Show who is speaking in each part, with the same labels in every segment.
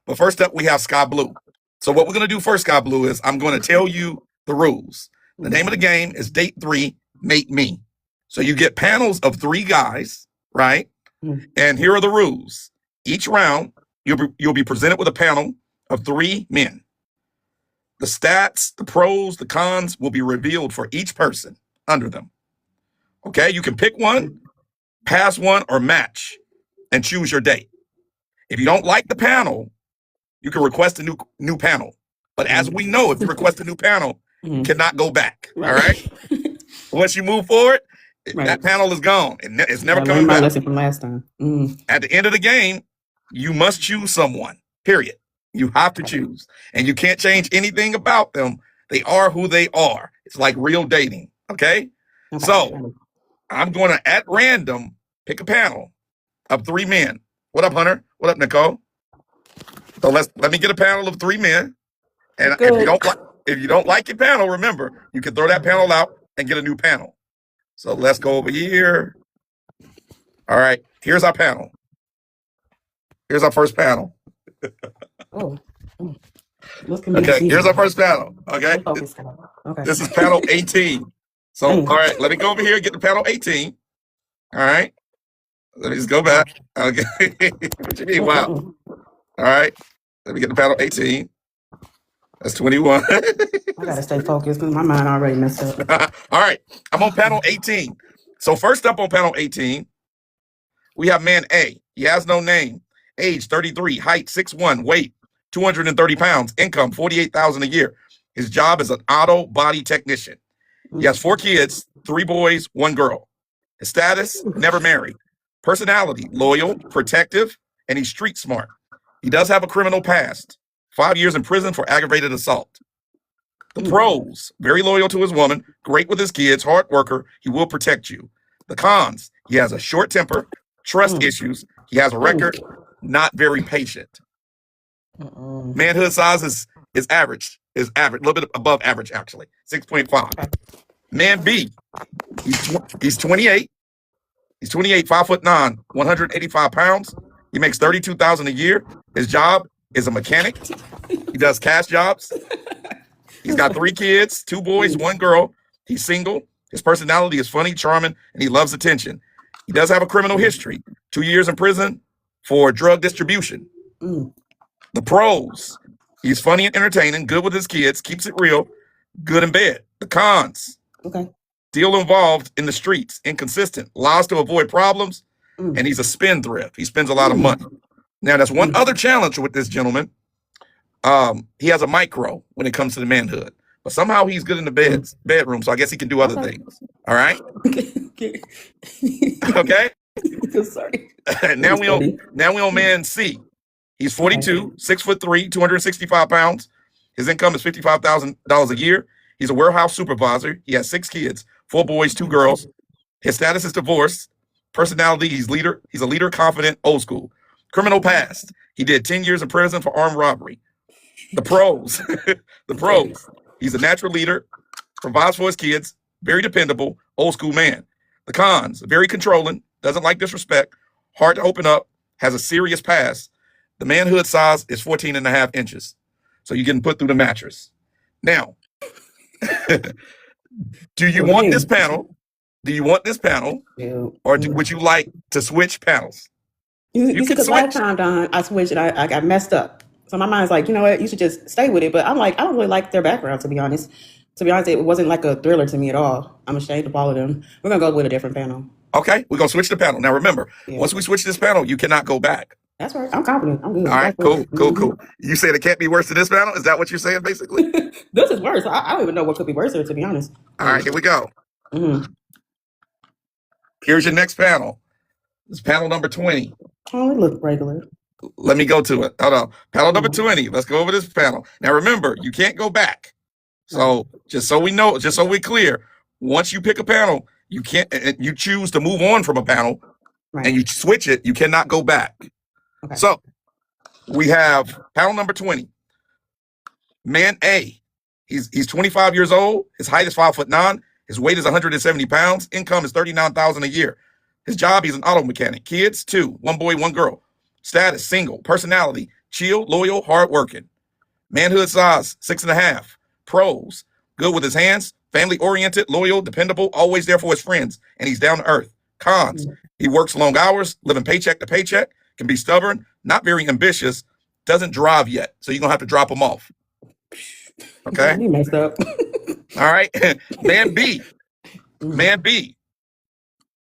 Speaker 1: But first up, we have Sky Blue. So what we're going to do first, Sky Blue, is I'm going to tell you the rules. The name of the game is Date 3, Mate Me. So you get panels of 3 guys, right? And here are the rules. Each round, you'll be presented with a panel of 3 men. The stats, the pros, the cons will be revealed for each person under them. Okay, you can pick one, pass one, or match, and choose your date. If you don't like the panel, you can request a new panel. But as we know, if you request a new panel, you cannot go back. All right. Once you move forward, that panel is gone. It's never coming back.
Speaker 2: Lesson from last time.
Speaker 1: At the end of the game, you must choose someone. Period. You have to choose, and you can't change anything about them. They are who they are. It's like real dating. Okay. So I'm going to, at random, pick a panel of 3 men. What up, Hunter? What up, Nicole? So let me get a panel of 3 men. And if you don't like your panel, remember, you can throw that panel out and get a new panel. So let's go over here. All right, here's our panel. Here's our first panel. Okay, here's our first panel. Okay. This is panel 18. So, all right, let me go over here and get the panel 18. All right. Let me just go back. Okay. What you mean? Wow. All right. Let me get the panel 18. That's 21.
Speaker 2: I gotta stay focused because my mind already messed up.
Speaker 1: All right. I'm on panel 18. So first up on panel 18, we have man A. He has no name. Age 33, height 6'1", weight 230 pounds, income 48,000 a year. His job is an auto body technician. He has 4 kids, 3 boys, 1 girl. His status, never married. Personality, loyal, protective, and he's street smart. He does have a criminal past. 5 years in prison for aggravated assault. The pros, very loyal to his woman, great with his kids, hard worker, he will protect you. The cons, he has a short temper, trust issues, he has a record, not very patient. Manhood size is average, a little bit above average actually, 6.5. Man B, he's 28. He's 28, 5'9", 185 pounds. He makes 32,000 a year. His job is a mechanic. He does cash jobs. He's got 3 kids, 2 boys, 1 girl. He's single. His personality is funny, charming, and he loves attention. He does have a criminal history. 2 years in prison for drug distribution. The pros, he's funny and entertaining, good with his kids, keeps it real, good in bed. The cons, still involved in the streets, inconsistent, lies to avoid problems, and he's a spendthrift. He spends a lot of money. Now, there's one other challenge with this gentleman. He has a micro when it comes to the manhood, but somehow he's good in the bedroom, so I guess he can do other things. All right? Okay?
Speaker 2: Sorry.
Speaker 1: Now we on man C. He's 42, 6'3", 265 pounds. His income is $55,000 a year. He's a warehouse supervisor. He has 6 kids, 4 boys, 2 girls. His status is divorced. Personality, he's a leader, confident, old school. Criminal past. He did 10 years in prison for armed robbery. The pros, he's a natural leader, provides for his kids, very dependable, old school man. The cons, very controlling, doesn't like disrespect, hard to open up, has a serious past. The manhood size is 14.5 inches. So you're getting put through the mattress. Now, do you want this panel? Do you want this panel? Or would you like to switch panels?
Speaker 2: You see, because last time, Don, I switched and I got messed up. So my mind's like, you know what, you should just stay with it. But I'm like, I don't really like their background, to be honest. To be honest, it wasn't like a thriller to me at all. I'm ashamed of all of them. We're going to go with a different panel.
Speaker 1: Okay, we're going to switch the panel. Now, remember, once we switch this panel, you cannot go back.
Speaker 2: That's right. I'm confident. I'm good.
Speaker 1: All right, cool. You said it can't be worse than this panel? Is that what you're saying, basically?
Speaker 2: This is worse. I don't even know what could be worse, to be honest.
Speaker 1: All right, here we go. Here's your next panel. It's panel number 20.
Speaker 2: Oh, it looks regular.
Speaker 1: Let me go to it. Hold on. Panel number 20. Let's go over this panel. Now, remember, you can't go back. So just so we know, just so we're clear, once you pick a panel, you can't, you choose to move on from a panel and you switch it, you cannot go back. Okay. So we have panel number 20. Man A. He's 25 years old. His height is 5'9". His weight is 170 pounds. Income is 39,000 a year. His job, he's an auto mechanic. Kids, 2, 1 boy, 1 girl. Status, single. Personality, chill, loyal, hardworking. Manhood size, 6.5. Pros, good with his hands, family oriented, loyal, dependable, always there for his friends, and he's down to earth. Cons, he works long hours, living paycheck to paycheck, can be stubborn, not very ambitious, doesn't drive yet, so you're gonna have to drop him off. Okay.
Speaker 2: You messed up.
Speaker 1: All right. Man B. Man B.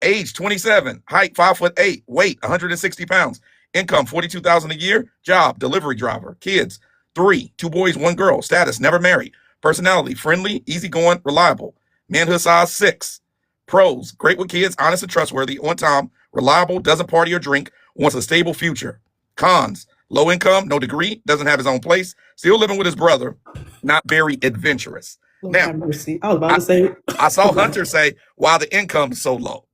Speaker 1: Age 27, height 5'8", weight 160 pounds, income 42,000 a year, job delivery driver, kids 3, 2 boys, 1 girl, status never married, personality friendly, easygoing, reliable, manhood size 6. Pros, great with kids, honest and trustworthy, on time, reliable, doesn't party or drink, wants a stable future. Cons, low income, no degree, doesn't have his own place, still living with his brother, not very adventurous. Now,
Speaker 2: I was about to say,
Speaker 1: I saw Hunter say, why the income is so low.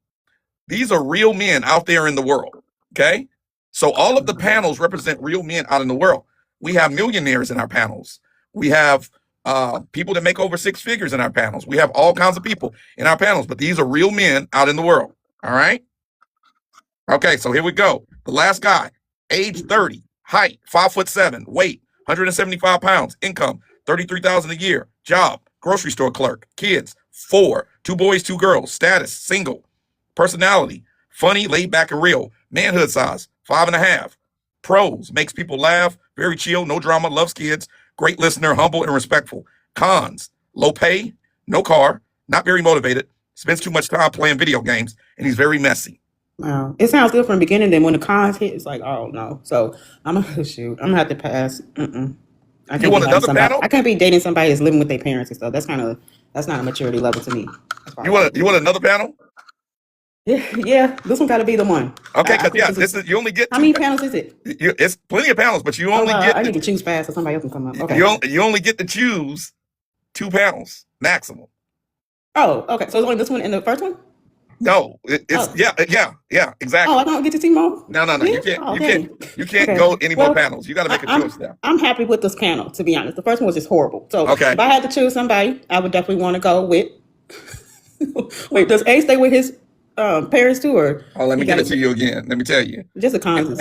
Speaker 1: These are real men out there in the world, okay? So all of the panels represent real men out in the world. We have millionaires in our panels. We have people that make over 6 figures in our panels. We have all kinds of people in our panels, but these are real men out in the world, all right? Okay, so here we go. The last guy, age 30, height 5'7", weight 175 pounds, income 33,000 a year, job grocery store clerk, kids 4, 2 boys, 2 girls, status single. Personality, funny, laid back and real. Manhood size, 5.5. Pros, makes people laugh, very chill, no drama, loves kids, great listener, humble and respectful. Cons, low pay, no car, not very motivated, spends too much time playing video games, and he's very messy.
Speaker 2: Wow. It sounds good from the beginning. Then when the cons hit, it's like, oh no. So I'm gonna have to pass. I
Speaker 1: You want another panel?
Speaker 2: I can't be dating somebody that's living with their parents and stuff. That's not a maturity level to me.
Speaker 1: You want another panel?
Speaker 2: Yeah, this one got to be the one.
Speaker 1: Okay, because this is you only get.
Speaker 2: How many panels is it?
Speaker 1: It's plenty of panels, but you only get.
Speaker 2: I need to choose fast so somebody else can come up. Okay.
Speaker 1: You only get to choose 2 panels maximum.
Speaker 2: Oh, okay. So it's only this one and the first one?
Speaker 1: No, it's yeah, exactly.
Speaker 2: Oh, I don't get to see more.
Speaker 1: No,
Speaker 2: Yeah?
Speaker 1: you can't go any more panels. You got to make a choice now.
Speaker 2: I'm happy with this panel, to be honest. The first one was just horrible. So
Speaker 1: okay.
Speaker 2: If I had to choose somebody, I would definitely want to go with. Wait, does A stay with his parents too, or?
Speaker 1: Oh, let me give it to you again. Let me tell you.
Speaker 2: Just a cons.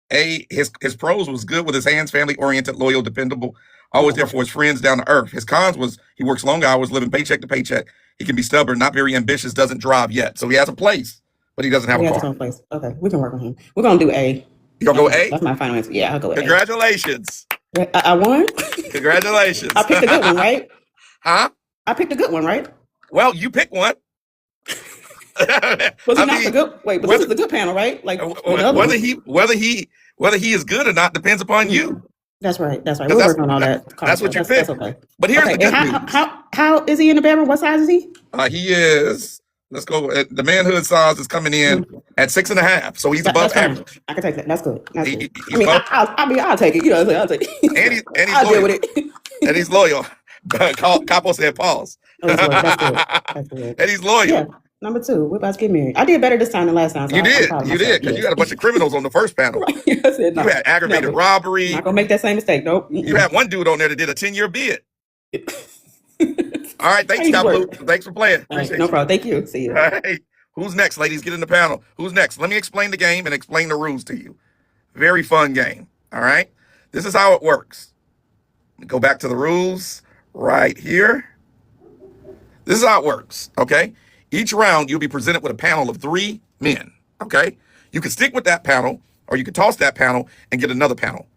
Speaker 1: His pros was good with his hands, family oriented, loyal, dependable, always there for his friends, down to earth. His cons was he works long hours, living paycheck to paycheck. He can be stubborn, not very ambitious, doesn't drive yet. So he has a place, but he doesn't have a car.
Speaker 2: Place. Okay, we can work on him. We're gonna do A.
Speaker 1: You gonna go A?
Speaker 2: That's my final answer. Yeah, I'll go with
Speaker 1: Congratulations.
Speaker 2: A. I won.
Speaker 1: Congratulations.
Speaker 2: I picked a good one, right?
Speaker 1: Huh?
Speaker 2: I picked a good one, right?
Speaker 1: Well, you pick one.
Speaker 2: Was it not the good? Wait, but this is the good panel, right? Like
Speaker 1: whether he is good or not depends upon you.
Speaker 2: That's right. We'll work on all that.
Speaker 1: That's what you pick.
Speaker 2: That's okay.
Speaker 1: But here's the good news.
Speaker 2: How is he in the bedroom? What size is he?
Speaker 1: He is. Let's go. The manhood size is coming in at 6.5, so he's above average.
Speaker 2: I can take that. That's good. That's good. I'll take it. You know, I'll take it.
Speaker 1: And he's
Speaker 2: I'll
Speaker 1: loyal.
Speaker 2: deal with it.
Speaker 1: And he's loyal. Capo said pause.
Speaker 2: That's good.
Speaker 1: And he's loyal.
Speaker 2: Yeah. Number 2, we're about to get married. I did better this time than last time. So
Speaker 1: you did, because you had a bunch of criminals on the first panel.
Speaker 2: Right. I said, no,
Speaker 1: you had aggravated robbery.
Speaker 2: Not gonna make that same mistake. Nope.
Speaker 1: You had one dude on there that did a 10-year bid. All right, thanks, Capo. Thanks for playing.
Speaker 2: Right, no problem. Thank you. See you.
Speaker 1: All right. Who's next, ladies? Get in the panel. Who's next? Let me explain the game and explain the rules to you. Very fun game. All right. This is how it works. Go back to the rules right here. This is how it works. Okay. Each round, you'll be presented with a panel of 3 men, okay? You can stick with that panel, or you can toss that panel and get another panel.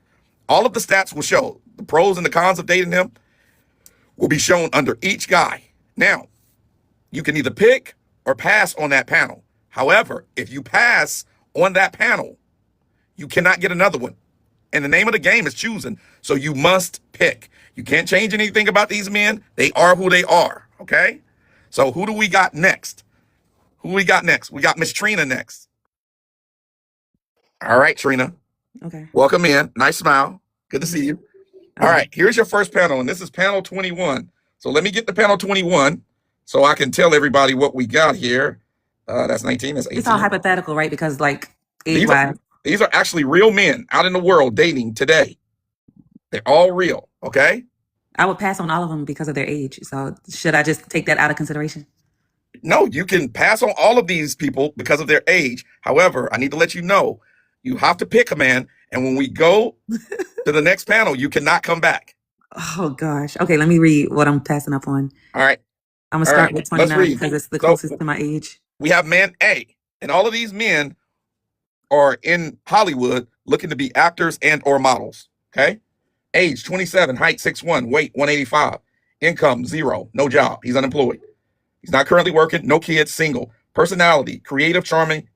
Speaker 1: All of the stats will show. The pros and the cons of dating him will be shown under each guy. Now, you can either pick or pass on that panel. However, if you pass on that panel, you cannot get another one. And the name of the game is choosing, so you must pick. You can't change anything about these men. They are who they are, okay? So who do we got next? We got Miss Trina next. All right, Trina.
Speaker 2: Okay.
Speaker 1: Welcome in. Nice smile. Good to see you. All right, here's your first panel, and this is panel 21. So let me get the panel 21 so I can tell everybody what we got here. That's 19. That's 18.
Speaker 3: It's all hypothetical, right? Because like age-wise.
Speaker 1: These are actually real men out in the world dating today. They're all real, okay?
Speaker 3: I would pass on all of them because of their age. So should I just take that out of consideration?
Speaker 1: No, you can pass on all of these people because of their age. However, I need to let you know, you have to pick a man And when we go to the next panel, you cannot come back.
Speaker 3: Oh gosh. Okay, let me read what I'm passing up on.
Speaker 1: All right.
Speaker 3: I'm gonna
Speaker 1: All
Speaker 3: start
Speaker 1: right.
Speaker 3: with
Speaker 1: Let's
Speaker 3: 29
Speaker 1: read.
Speaker 3: because it's the
Speaker 1: So
Speaker 3: closest to my age.
Speaker 1: we have man A, and all of these men are in Hollywood looking to be actors and or models. Okay. Age 27, height 6'1", weight 185, income 0, no job. He's unemployed. He's not currently working, no kids, single. Personality, creative, charming,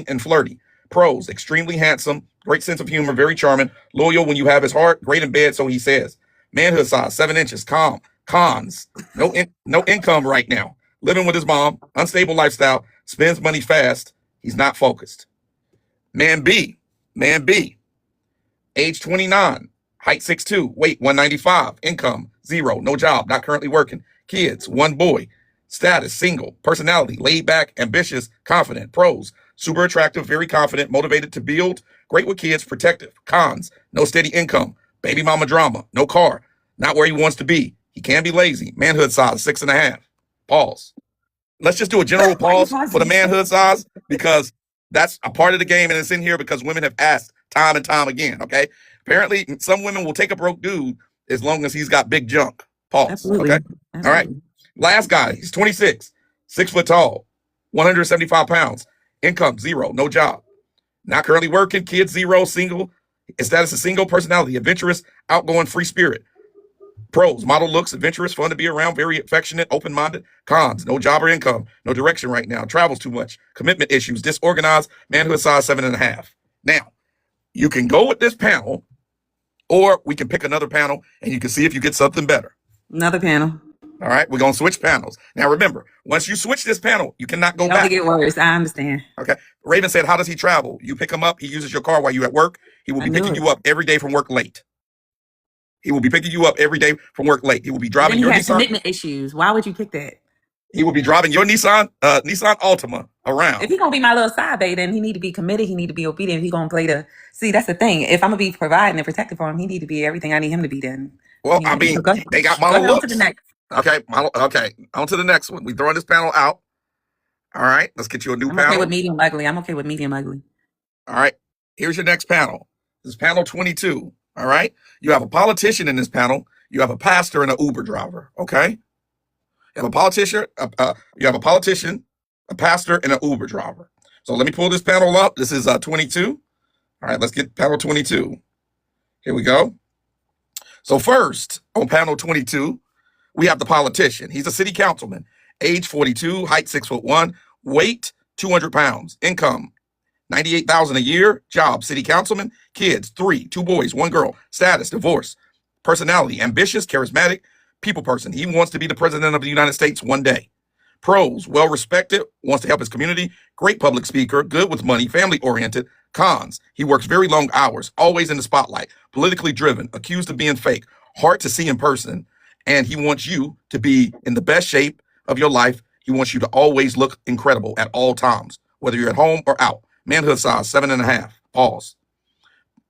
Speaker 1: and flirty. Pros, extremely handsome, great sense of humor, very charming, loyal when you have his heart, great in bed, so he says. Manhood size, 7 inches, calm. Cons, no income right now. Living with his mom, unstable lifestyle, spends money fast. He's not focused. Man B, age 29, height 6'2", weight 195, income 0, no job, not currently working. Kids, 1 boy. Status, single. Personality, laid back, ambitious, confident. Pros, super attractive, very confident, motivated to build, great with kids, protective. Cons, no steady income, baby mama drama, no car, not where he wants to be. He can be lazy. Manhood size, 6.5. Pause. Let's just do a general pause for the manhood size because that's a part of the game and it's in here because women have asked time and time again, okay? Apparently, some women will take a broke dude as long as he's got big junk. Pause.
Speaker 3: Absolutely.
Speaker 1: Okay?
Speaker 3: Absolutely.
Speaker 1: All right. Last guy, he's 26, 6 foot tall, 175 pounds, income 0, no job. Not currently working, kids 0, single. His status is single, personality, adventurous, outgoing, free spirit. Pros, model looks, adventurous, fun to be around, very affectionate, open-minded. Cons, no job or income, no direction right now, travels too much, commitment issues, disorganized, manhood size 7.5. Now, you can go with this panel, or we can pick another panel, and you can see if you get something better.
Speaker 3: Another panel.
Speaker 1: All right, we're going to switch panels. Now, remember, once you switch this panel, you cannot go back.
Speaker 3: It'll get worse. I understand.
Speaker 1: Okay. Raven said, how does he travel? You pick him up. He uses your car while you're at work. He will be picking you up every day from work late. He will be picking you up every day from work late. He will be driving your Nissan.
Speaker 3: Commitment issues. Why would you pick that?
Speaker 1: He will be driving your Nissan Altima around.
Speaker 3: If he's going to be my little side babe, then he need to be committed. He need to be obedient. He's going to play the... See, that's the thing. If I'm going to be providing and protective for him, he need to be everything I need him to be then.
Speaker 1: Well, I mean,
Speaker 3: so
Speaker 1: they got model looks.
Speaker 3: On to the next.
Speaker 1: Okay, on to the next one. We throwing this panel out. All right, let's get you a new panel.
Speaker 3: I'm okay with medium ugly.
Speaker 1: All right, here's your next panel. This is panel 22. All right, you have a politician in this panel. You have a pastor and an Uber driver. Okay, you have a politician. A pastor, and an Uber driver. So let me pull this panel up. This is 22. All right, let's get panel 22. Here we go. So first on panel 22, we have the politician. He's a city councilman, age 42, height 6'1", weight 200 pounds, income $98,000 a year, job city councilman, kids 3, 2 boys, 1 girl, status divorce, personality ambitious, charismatic, people person. He wants to be the president of the United States one day. Pros, well respected, wants to help his community, great public speaker, good with money, family oriented. Cons, he works very long hours, always in the spotlight, politically driven, accused of being fake, hard to see in person. And he wants you to be in the best shape of your life. He wants you to always look incredible at all times, whether you're at home or out. Manhood size, 7.5. Pause.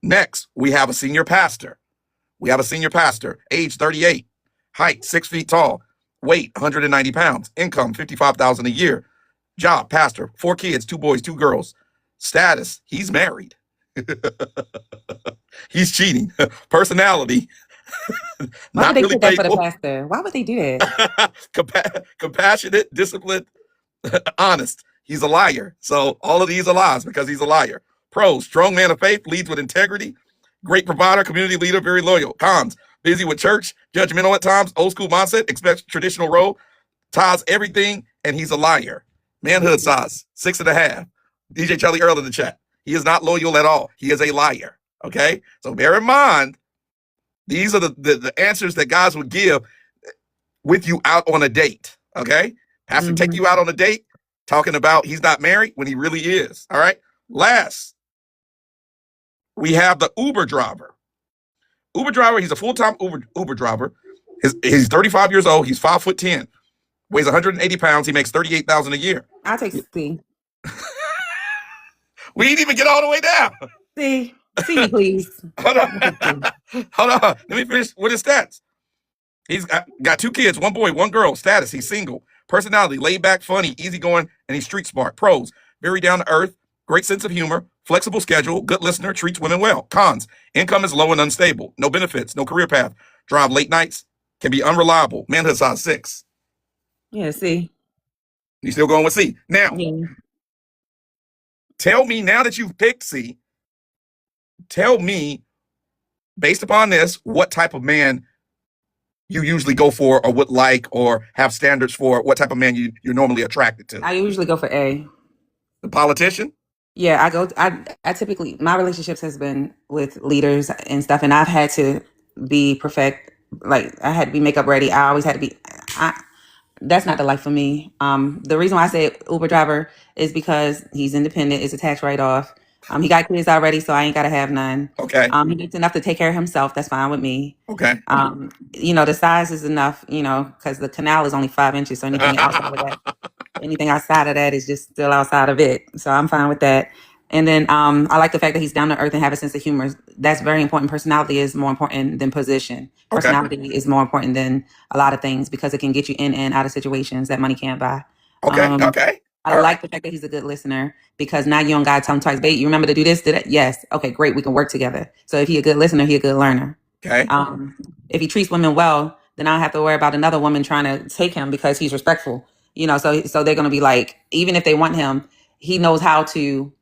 Speaker 1: Next, we have a senior pastor. Age 38, height 6 feet tall, weight 190 pounds, income $55,000 a year, job pastor, 4 kids, 2 boys, 2 girls. Status, he's married. He's cheating. Personality,
Speaker 3: Why would they do that for the pastor? Why would they do that?
Speaker 1: Compassionate, disciplined, honest. He's a liar. So all of these are lies because he's a liar. Pros, strong man of faith, leads with integrity, great provider, community leader, very loyal. Cons, busy with church, judgmental at times, old school mindset, expects traditional role, ties everything, and he's a liar. Manhood size, 6.5. DJ Charlie Earl in the chat. He is not loyal at all. He is a liar. Okay? So bear in mind, these are the answers that guys would give with you out on a date. Okay? Pastor take you out on a date, talking about he's not married when he really is. All right? Last, we have the Uber driver. He's a full-time Uber driver. He's 35 years old. He's 5'10", weighs 180 pounds. He makes $38,000 a year.
Speaker 3: I'll take C.
Speaker 1: We didn't even get all the way down.
Speaker 3: C, please.
Speaker 1: Hold on. Let me finish with his stats. He's got 2 kids, 1 boy, 1 girl. Status, he's single. Personality, laid back, funny, easygoing, and he's street smart. Pros, very down to earth, great sense of humor, flexible schedule, good listener, treats women well. Cons, income is low and unstable, no benefits, no career path, drive late nights, can be unreliable, manhood size 6.
Speaker 3: Yeah, see.
Speaker 1: You still going with C? Now,
Speaker 3: Yeah.
Speaker 1: tell me, now that you've picked C, tell me, based upon this, what type of man you usually go for or would like or have standards for, what type of man you're normally attracted to.
Speaker 3: I usually go for A.
Speaker 1: The politician?
Speaker 3: Yeah, I typically, my relationships has been with leaders and stuff, and I've had to be perfect. Like, I had to be makeup ready. I always had to be. That's not the life for me. The reason why I say Uber driver is because he's independent. It's a tax write off. He got kids already, so I ain't gotta have none.
Speaker 1: Okay.
Speaker 3: He gets enough to take care of himself. That's fine with me.
Speaker 1: Okay.
Speaker 3: The size is enough. Because the canal is only 5 inches, so anything outside of that. Anything outside of that is just still outside of it. So I'm fine with that. And then I like the fact that he's down to earth and have a sense of humor. That's very important. Personality is more important than position. Personality is more important than a lot of things because it can get you in and out of situations that money can't buy.
Speaker 1: Okay.
Speaker 3: I like the fact that he's a good listener because now you don't got to tell him twice, babe, you remember to do this? Did it? Yes. Okay, great. We can work together. So if he's a good listener, he's a good learner.
Speaker 1: Okay.
Speaker 3: If he treats women well, then I don't have to worry about another woman trying to take him because he's respectful. So they're going to be like, even if they want him, he knows how to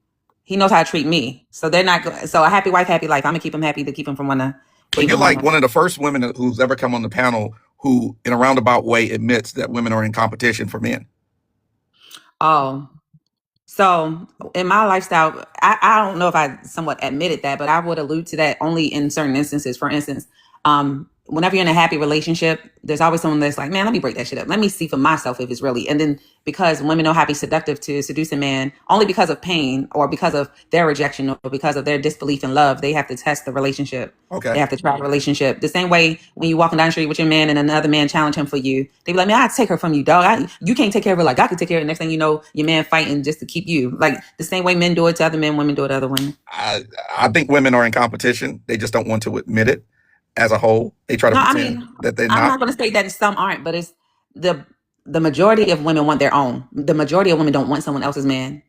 Speaker 3: treat me. So they're not, so a happy wife, happy life. I'm gonna keep him happy to keep him from wanting to.
Speaker 1: But you're like one of the first women who's ever come on the panel who, in a roundabout way, admits that women are in competition for men.
Speaker 3: Oh, so in my lifestyle, I don't know if I somewhat admitted that, but I would allude to that only in certain instances. For instance, whenever you're in a happy relationship, there's always someone that's like, man, let me break that shit up. Let me see for myself if it's really. And then because women know how to be seductive to seduce a man, only because of pain or because of their rejection or because of their disbelief in love, they have to test the relationship.
Speaker 1: Okay.
Speaker 3: They have to try the relationship. The same way when you're walking down the street with your man and another man challenge him for you, they be like, man, I'd take her from you, dog. You can't take care of her like I could take care of her. Next thing you know, your man fighting just to keep you. Like the same way men do it to other men, women do it to other women.
Speaker 1: I think women are in competition. They just don't want to admit it. As a whole, they try to pretend that they're not.
Speaker 3: I'm not going to say that some aren't, but it's the majority of women want their own. The majority of women don't want someone else's man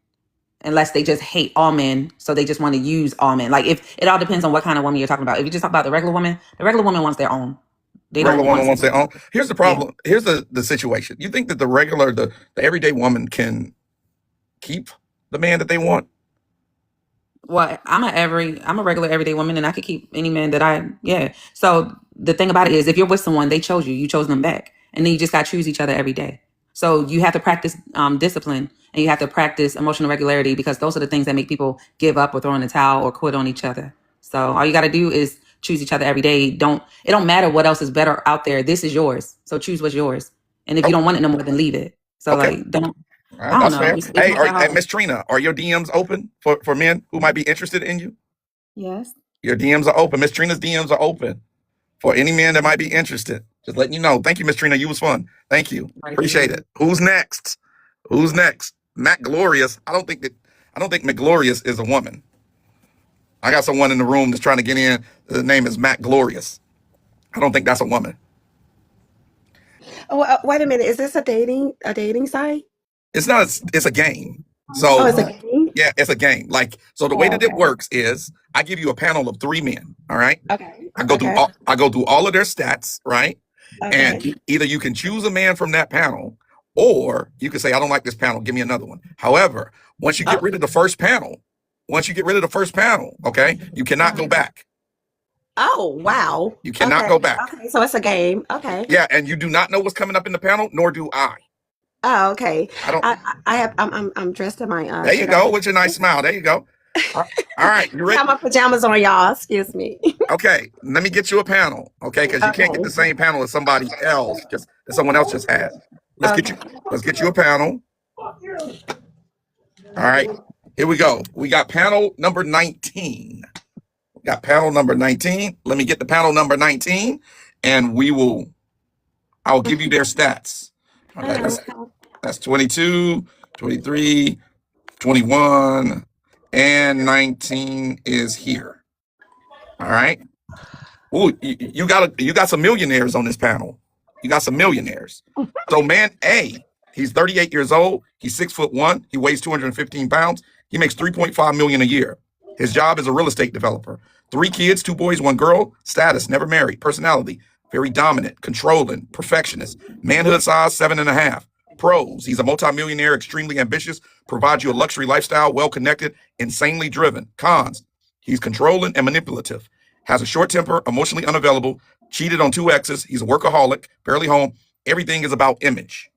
Speaker 3: unless they just hate all men. So they just want to use all men. Like if it all depends on what kind of woman you're talking about. If you just talk about the regular woman wants their own.
Speaker 1: The regular woman wants their own. Here's the problem. Yeah. Here's the situation. You think that the everyday woman can keep the man that they want?
Speaker 3: Well, I'm a regular everyday woman and I could keep any man that So the thing about it is if you're with someone, they chose you chose them back. And then you just got to choose each other every day. So you have to practice discipline and you have to practice emotional regularity because those are the things that make people give up or throw in the towel or quit on each other. So all you got to do is choose each other every day. It don't matter what else is better out there. This is yours. So choose what's yours. And if you don't want it no more, then leave it. So don't.
Speaker 1: Right, that's fair. Hey, Miss Trina, are your DMs open for men who might be interested in you?
Speaker 3: Yes.
Speaker 1: Your DMs are open. Miss Trina's DMs are open for any man that might be interested. Just letting you know. Thank you, Miss Trina. You was fun. Thank you. Appreciate it. Who's next? Matt Glorious. I don't think McGlorious is a woman. I got someone in the room that's trying to get in. The name is Matt Glorious. I don't think that's a woman.
Speaker 4: Oh, wait a minute. Is this a dating site?
Speaker 1: It's not. It's a game. So
Speaker 4: it's a game?
Speaker 1: Yeah, it's a game. Like, so the way that it works is I give you a panel of 3 men. All right.
Speaker 4: Okay.
Speaker 1: I go through all of their stats, right? Okay. And either you can choose a man from that panel, or you can say, I don't like this panel. Give me another one. However, once you get rid of the first panel, okay, you cannot go back.
Speaker 4: Oh, wow.
Speaker 1: You cannot go back.
Speaker 4: Okay, so it's a game. Okay.
Speaker 1: Yeah, and you do not know what's coming up in the panel, nor do I.
Speaker 4: Oh, okay. I'm dressed in my
Speaker 1: there you go, with your nice smile. There you go. All right, you ready?
Speaker 4: I have my pajamas on, y'all. Excuse me.
Speaker 1: Okay, let me get you a panel, okay? Because you can't get the same panel as somebody else, that someone else just has. Let's get you a panel. All right, here we go. We got panel number 19. Let me get the panel number 19, and I'll give you their stats. Okay, that's 22, 23, 21, and 19 is here. All right. Ooh, you got some millionaires on this panel. You got some millionaires. So man A, he's 38 years old. He's 6'1". He weighs 215 pounds. He makes $3.5 million a year. His job is a real estate developer. 3 kids, 2 boys, 1 girl. Status, never married. Personality, very dominant, controlling, perfectionist. Manhood size, 7.5. Pros, he's a multimillionaire, extremely ambitious, provides you a luxury lifestyle, well-connected, insanely driven. Cons, he's controlling and manipulative. Has a short temper, emotionally unavailable, cheated on 2 exes. He's a workaholic, barely home. Everything is about image.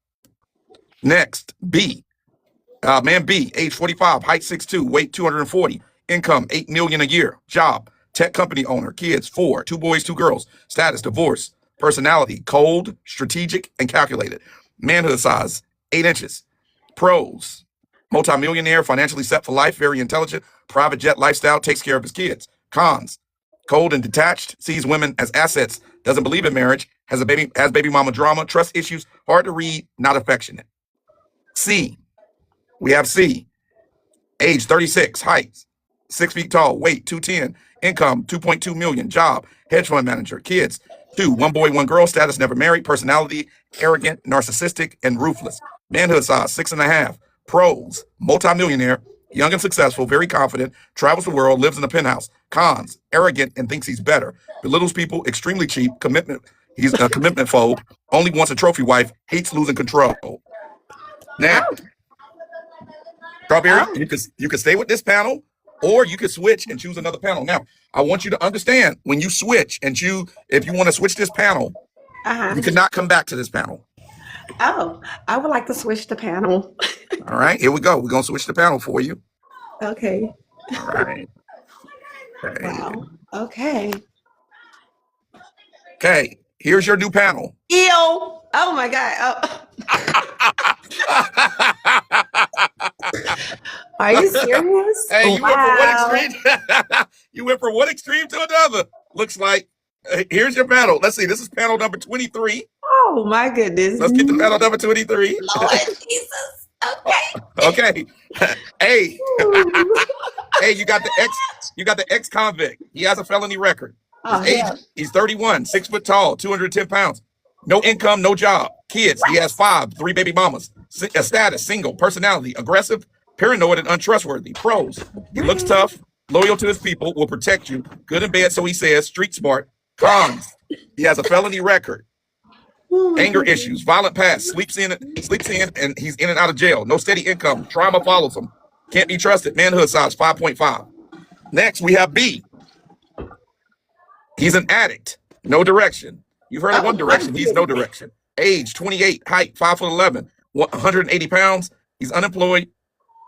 Speaker 1: Next, B. Man B, age 45, height 6'2", weight 240, income $8 million a year, job, tech company owner, kids 4, 2 boys, 2 girls, status, divorce, personality, cold, strategic, and calculated, manhood size, 8 inches, pros, multimillionaire, financially set for life, very intelligent, private jet lifestyle, takes care of his kids. Cons, cold and detached, sees women as assets, doesn't believe in marriage, has baby mama drama, trust issues, hard to read, not affectionate. C. We have C, age 36, height 6 feet tall, weight 210, income 2.2 million, job, hedge fund manager, kids 2, 1 boy, 1 girl, status never married, personality, arrogant, narcissistic, and ruthless. Manhood size 6.5. Pros, multimillionaire, young and successful, very confident, travels the world, lives in a penthouse. Cons, arrogant and thinks he's better, belittles people, extremely cheap, he's a commitment phobe, only wants a trophy wife, hates losing control. Now, Strawberry, you can stay with this panel, or you can switch and choose another panel. Now, I want you to understand, when you switch and if you want to switch this panel, you cannot come back to this panel.
Speaker 4: Oh, I would like to switch the panel.
Speaker 1: All right, here we go. We're going to switch the panel for you.
Speaker 4: Okay.
Speaker 1: All right. Okay.
Speaker 4: Wow. Okay.
Speaker 1: Okay, here's your new panel.
Speaker 4: Ew. Oh, my God. Oh. Are you serious?
Speaker 1: Hey, you went from one extreme. You went from one extreme to another. Looks like here's your panel. Let's see. This is panel number 23.
Speaker 4: Oh my goodness.
Speaker 1: Let's get to panel number 23.
Speaker 4: Lord Jesus. Okay.
Speaker 1: Okay. Hey. Hey, you got the ex-convict. He has a felony record. He's 31, 6 foot tall, 210 pounds. No income, no job. Kids, he has 5, 3 baby mamas. A status, single, personality, aggressive, paranoid, and untrustworthy. Pros, he looks tough, loyal to his people, will protect you, good and bad, so he says, street smart. Cons, he has a felony record, anger issues, violent past, sleeps in, and he's in and out of jail. No steady income, trauma follows him. Can't be trusted, manhood size 5.5. Next, we have B. He's an addict, no direction. You've heard of One Direction, he's no direction. Age 28, height 5'11", 180 pounds. He's unemployed.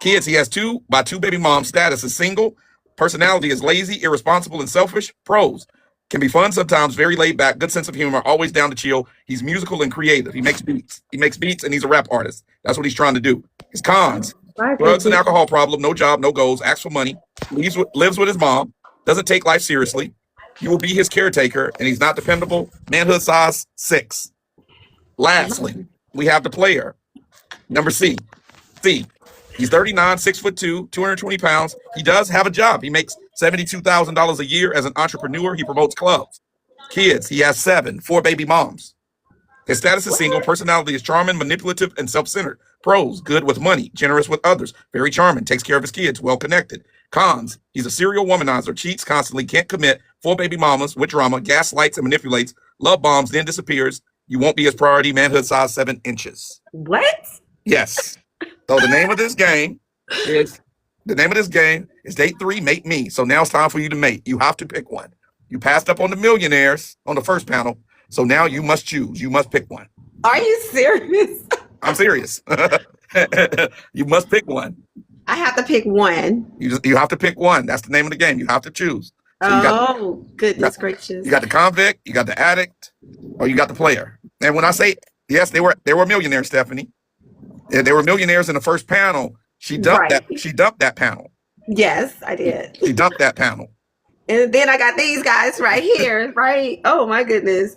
Speaker 1: Kids, he has 2 by 2 baby moms. Status is single. Personality is lazy, irresponsible, and selfish. Pros, can be fun sometimes, very laid back, good sense of humor, always down to chill. He's musical and creative. He makes beats. And he's a rap artist. That's what he's trying to do. His cons, drugs and alcohol problem, no job, no goals, asks for money, lives with his mom, doesn't take life seriously. He will be his caretaker, and he's not dependable. Manhood size 6. Lastly, we have the player. Number C. He's 39, 6'2", 220 pounds. He does have a job. He makes $72,000 a year as an entrepreneur. He promotes clubs. Kids, he has 7, 4 baby moms. His status is single. Personality is charming, manipulative, and self-centered. Pros, good with money, generous with others, very charming, takes care of his kids, well-connected. Cons, he's a serial womanizer, cheats constantly, can't commit, 4 baby mamas with drama, gaslights and manipulates, love bombs, then disappears. You won't be his priority, manhood size 7 inches.
Speaker 4: What?
Speaker 1: Yes. So the name of this game is Date 3, Mate Me. So now it's time for you to mate. You have to pick one. You passed up on the millionaires on the first panel. So now you must choose. You must pick one.
Speaker 4: Are you serious?
Speaker 1: I'm serious. You must pick one.
Speaker 4: I have to pick one.
Speaker 1: You have to pick one. That's the name of the game. You have to choose. So
Speaker 4: goodness gracious.
Speaker 1: You got the convict, you got the addict, or you got the player. And when I say yes, they were millionaires, Stephanie. They were millionaires in the first panel. She dumped that panel.
Speaker 4: Yes, I did.
Speaker 1: She dumped that panel.
Speaker 4: And then I got these guys right here, right? Oh my goodness.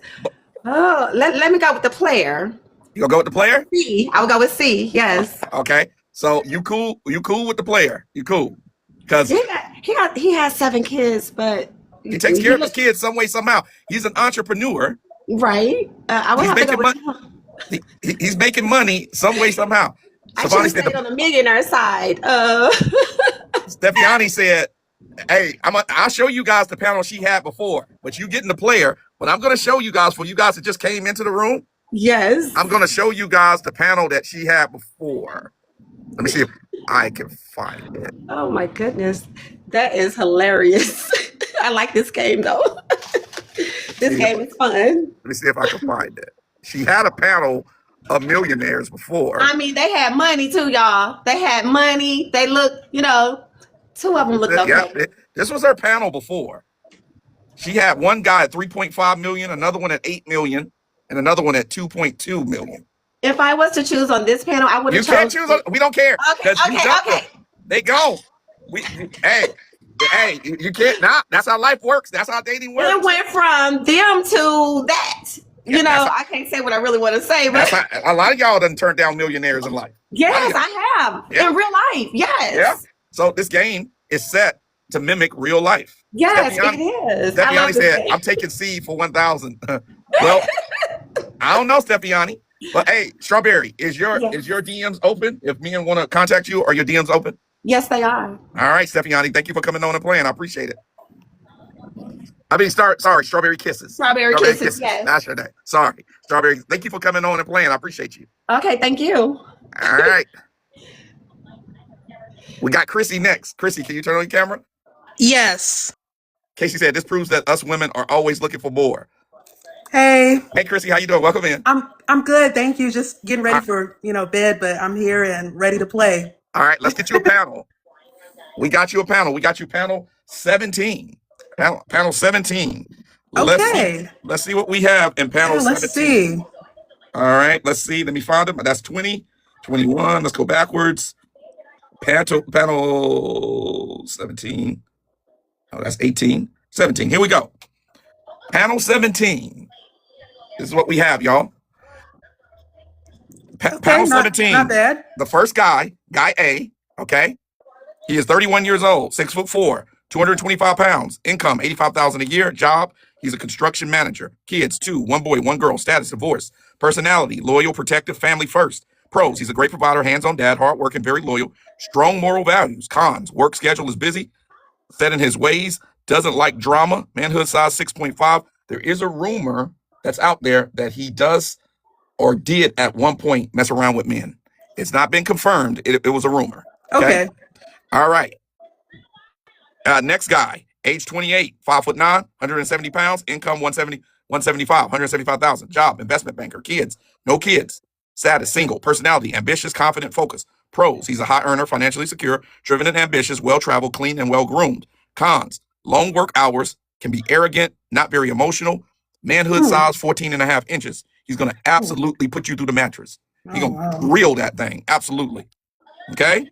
Speaker 4: Oh, let me go with the player.
Speaker 1: You gonna go with the player?
Speaker 4: C. I will go with C. Yes.
Speaker 1: Okay. So you cool with the player? You cool? Because
Speaker 4: he has 7 kids, but
Speaker 1: he takes care of his kids some way, somehow. He's an entrepreneur.
Speaker 4: Right. I would have to go with him.
Speaker 1: He's making money some way, somehow.
Speaker 4: I should have stayed on the millionaire side.
Speaker 1: Stephiani said Hey, I'll show you guys the panel she had before, but you getting the player. But I'm gonna show you guys, for you guys that just came into the room.
Speaker 4: Yes.
Speaker 1: I'm gonna show you guys the panel that she had before. Let me see if I can find it.
Speaker 4: Oh my goodness. That is hilarious. I like this game though. This game is fun.
Speaker 1: Let me see if I can find it. She had a panel of millionaires before.
Speaker 4: I mean, they had money too, y'all. They had money. They looked, two of them looked okay.
Speaker 1: Yeah, this was her panel before. She had one guy at 3.5 million, another one at 8 million, and another one at 2.2 million.
Speaker 4: If I was to choose on this panel, I would have chosen.
Speaker 1: You can't choose. We don't care.
Speaker 4: Okay.
Speaker 1: They go. Hey, you can't. Nah, that's how life works. That's how dating works.
Speaker 4: It went from them to that. I can't say what I really want to say, but
Speaker 1: a lot of y'all done turned down millionaires in life.
Speaker 4: Yes, I have. In real life. Yes.
Speaker 1: Yeah. So this game is set to mimic real life.
Speaker 4: Yes, it is.
Speaker 1: Stephiani said, I'm taking C for 1,000. Well, I don't know, Stephiani. But hey, Strawberry, is your DMs open? If men want to contact you, are your DMs open?
Speaker 4: Yes, they are.
Speaker 1: All right, Stephiani, thank you for coming on and playing. I appreciate it. Sorry, Strawberry Kisses.
Speaker 4: Strawberry Kisses, yes.
Speaker 1: That's your name. Sorry. Strawberry, thank you for coming on and playing. I appreciate you.
Speaker 4: Okay, thank you.
Speaker 1: All right. We got Chrissy next. Chrissy, can you turn on your camera?
Speaker 5: Yes.
Speaker 1: Casey said, this proves that us women are always looking for more.
Speaker 5: Hey.
Speaker 1: Hey, Chrissy, how you doing? Welcome in.
Speaker 5: I'm good, thank you. Just getting ready for bed, but I'm here and ready to play.
Speaker 1: All right, let's get you a panel. We got you a panel. We got you panel 17. Panel 17.
Speaker 5: Okay.
Speaker 1: Let's see what we have in panel 17.
Speaker 5: Let's see.
Speaker 1: All right, let's see. Let me find them. That's 20, 21. Let's go backwards. Panel 17. Oh, that's 18. 17. Here we go. Panel 17. This is what we have, y'all. Panel 17.
Speaker 5: Not bad.
Speaker 1: The first guy A, okay? He is 31 years old, 6'4", 225 pounds, income 85,000 a year, job, he's a construction manager, kids 2, 1 boy, 1 girl, status divorce, personality, loyal, protective, family first, pros, he's a great provider, hands-on dad, hardworking, very loyal, strong moral values, cons, work schedule is busy, set in his ways, doesn't like drama, manhood size 6.5. There is a rumor that's out there that he does or did at one point mess around with men. It's not been confirmed. It was a rumor.
Speaker 5: Okay.
Speaker 1: All right. Next guy, age 28, 5'9", 170 pounds, income 175,000, job, investment banker, kids, no kids, status, single, personality, ambitious, confident, focused, pros, he's a high earner, financially secure, driven and ambitious, well-traveled, clean, and well-groomed, cons, long work hours, can be arrogant, not very emotional, manhood size 14.5 inches. He's going to absolutely put you through the mattress. He's going to grill that thing. Absolutely. Okay.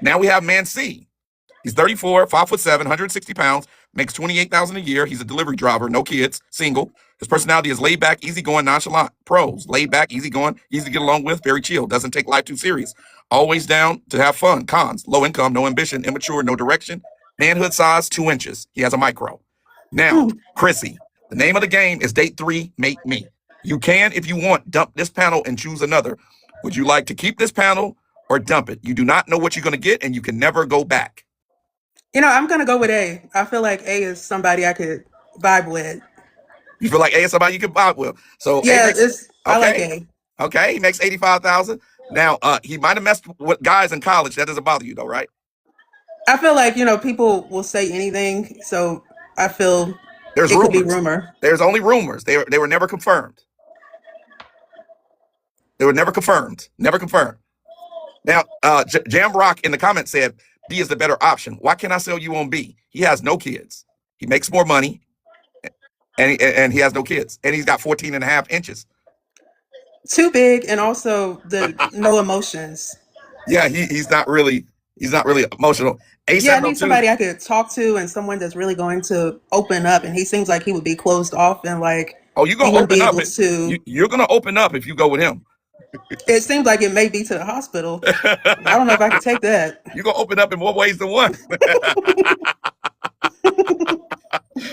Speaker 1: Now we have man C. He's 34, 5'7", 160 pounds, makes 28,000 a year. He's a delivery driver, no kids, single. His personality is laid back, easygoing, nonchalant. Pros, laid back, easygoing, easy to get along with, very chill, doesn't take life too serious. Always down to have fun. Cons, low income, no ambition, immature, no direction. Manhood size 2 inches. He has a micro. Now, Chrissy, the name of the game is Date 3, Mate Me. You can, if you want, dump this panel and choose another. Would you like to keep this panel or dump it? You do not know what you're going to get, and you can never go back.
Speaker 5: I'm going to go with A. I feel like A is somebody I could vibe with.
Speaker 1: You feel like A is somebody you can vibe with? So
Speaker 5: yeah, I like A.
Speaker 1: Okay, he makes 85,000. Now, he might have messed with guys in college. That doesn't bother you, though, right?
Speaker 5: I feel like, people will say anything, so I feel
Speaker 1: There's
Speaker 5: it
Speaker 1: rumors.
Speaker 5: could be rumor.
Speaker 1: There's only rumors. They were never confirmed. They were never confirmed. Never confirmed. Now, Jam Rock in the comments said B is the better option. Why can't I sell you on B? He has no kids. He makes more money, and he has no kids, and he's got 14.5 inches.
Speaker 5: Too big, and also the no emotions.
Speaker 1: Yeah, he's not really emotional.
Speaker 5: I need somebody I could talk to, and someone that's really going to open up. And he seems like he would be closed off and like.
Speaker 1: Oh, you're gonna open up. You're gonna open up if you go with him.
Speaker 5: It seems like it may be to the hospital. I don't know if I can take that.
Speaker 1: You're gonna open up in more ways than one.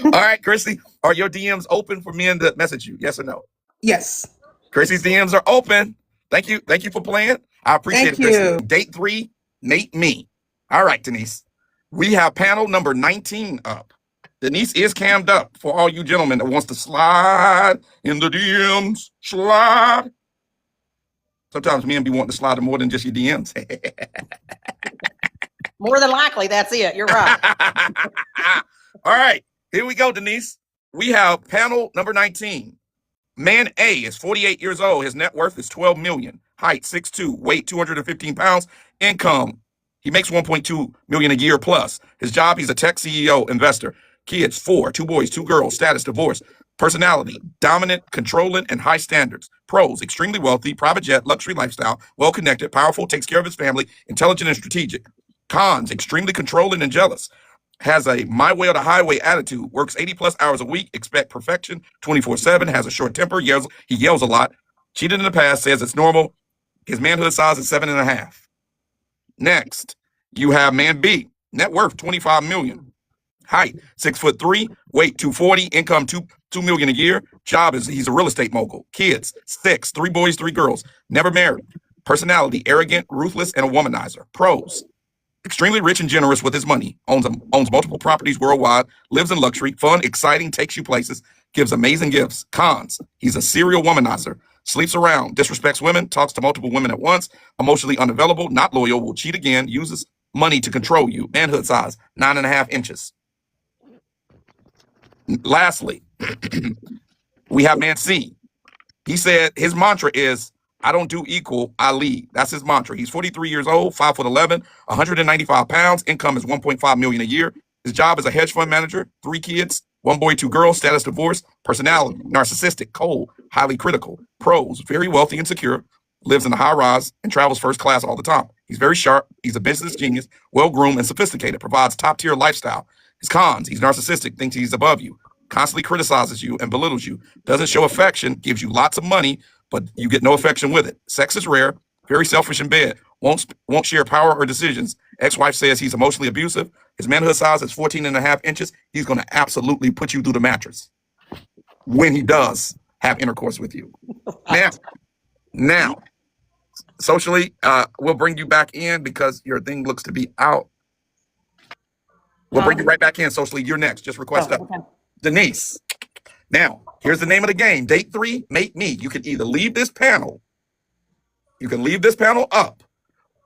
Speaker 1: All right, Chrissy, are your DMs open for men to message you? Yes or no?
Speaker 5: Yes.
Speaker 1: Chrissy's DMs are open. Thank you for playing. I appreciate it, Chrissy. Date 3, Mate Me. All right, Denise. We have panel number 19 up. Denise is cammed up for all you gentlemen that wants to slide in the DMs. Slide. Sometimes men be wanting to slide to more than just your DMs.
Speaker 6: More than likely, that's it. You're right.
Speaker 1: All right, here we go, Denise. We have panel number 19. Man A is 48 years old. His net worth is $12 million. Height 6'2", weight 215 pounds. Income, he makes $1.2 million a year plus. His job, he's a tech CEO, investor. Kids, 4, 2 boys, 2 girls. Status, divorce. Personality, dominant, controlling, and high standards. Pros, extremely wealthy, private jet, luxury lifestyle, well-connected, powerful, takes care of his family, intelligent and strategic. Cons, extremely controlling and jealous. Has a my way or the highway attitude, works 80+ hours a week, expect perfection 24/7, has a short temper, he yells a lot, cheated in the past, says it's normal. His manhood size is 7.5. Next, you have man B, net worth $25 million. Height 6'3", weight 240, income $2 million a year. Job is he's a real estate mogul. Kids 6, 3 boys, 3 girls, never married. Personality, arrogant, ruthless, and a womanizer. Pros, extremely rich and generous with his money, owns multiple properties worldwide, lives in luxury, fun, exciting, takes you places, gives amazing gifts. Cons, he's a serial womanizer, sleeps around, disrespects women, talks to multiple women at once, emotionally unavailable, not loyal, will cheat again, uses money to control you. Manhood size, 9.5 inches. Lastly, we have man C. He said his mantra is, I don't do equal, I lead. That's his mantra. He's 43 years old, 5'11", 195 pounds. Income is $1.5 million a year. His job is a hedge fund manager, 3 kids, 1 boy, 2 girls, status divorce. Personality, narcissistic, cold, highly critical. Pros, very wealthy and secure, lives in a high rise and travels first class all the time. He's very sharp. He's a business genius, well-groomed and sophisticated, provides top-tier lifestyle. His cons, he's narcissistic, thinks he's above you, constantly criticizes you and belittles you, doesn't show affection, gives you lots of money, but you get no affection with it. Sex is rare, very selfish in bed, won't share power or decisions. Ex-wife says he's emotionally abusive. His manhood size is 14.5 inches. He's going to absolutely put you through the mattress when he does have intercourse with you. Now, socially, we'll bring you back in because your thing looks to be out. We'll bring you right back in socially. You're next. Just request up.
Speaker 6: Okay.
Speaker 1: Denise. Now, here's the name of the game. Date 3, mate me. You can either leave this panel. You can leave this panel up,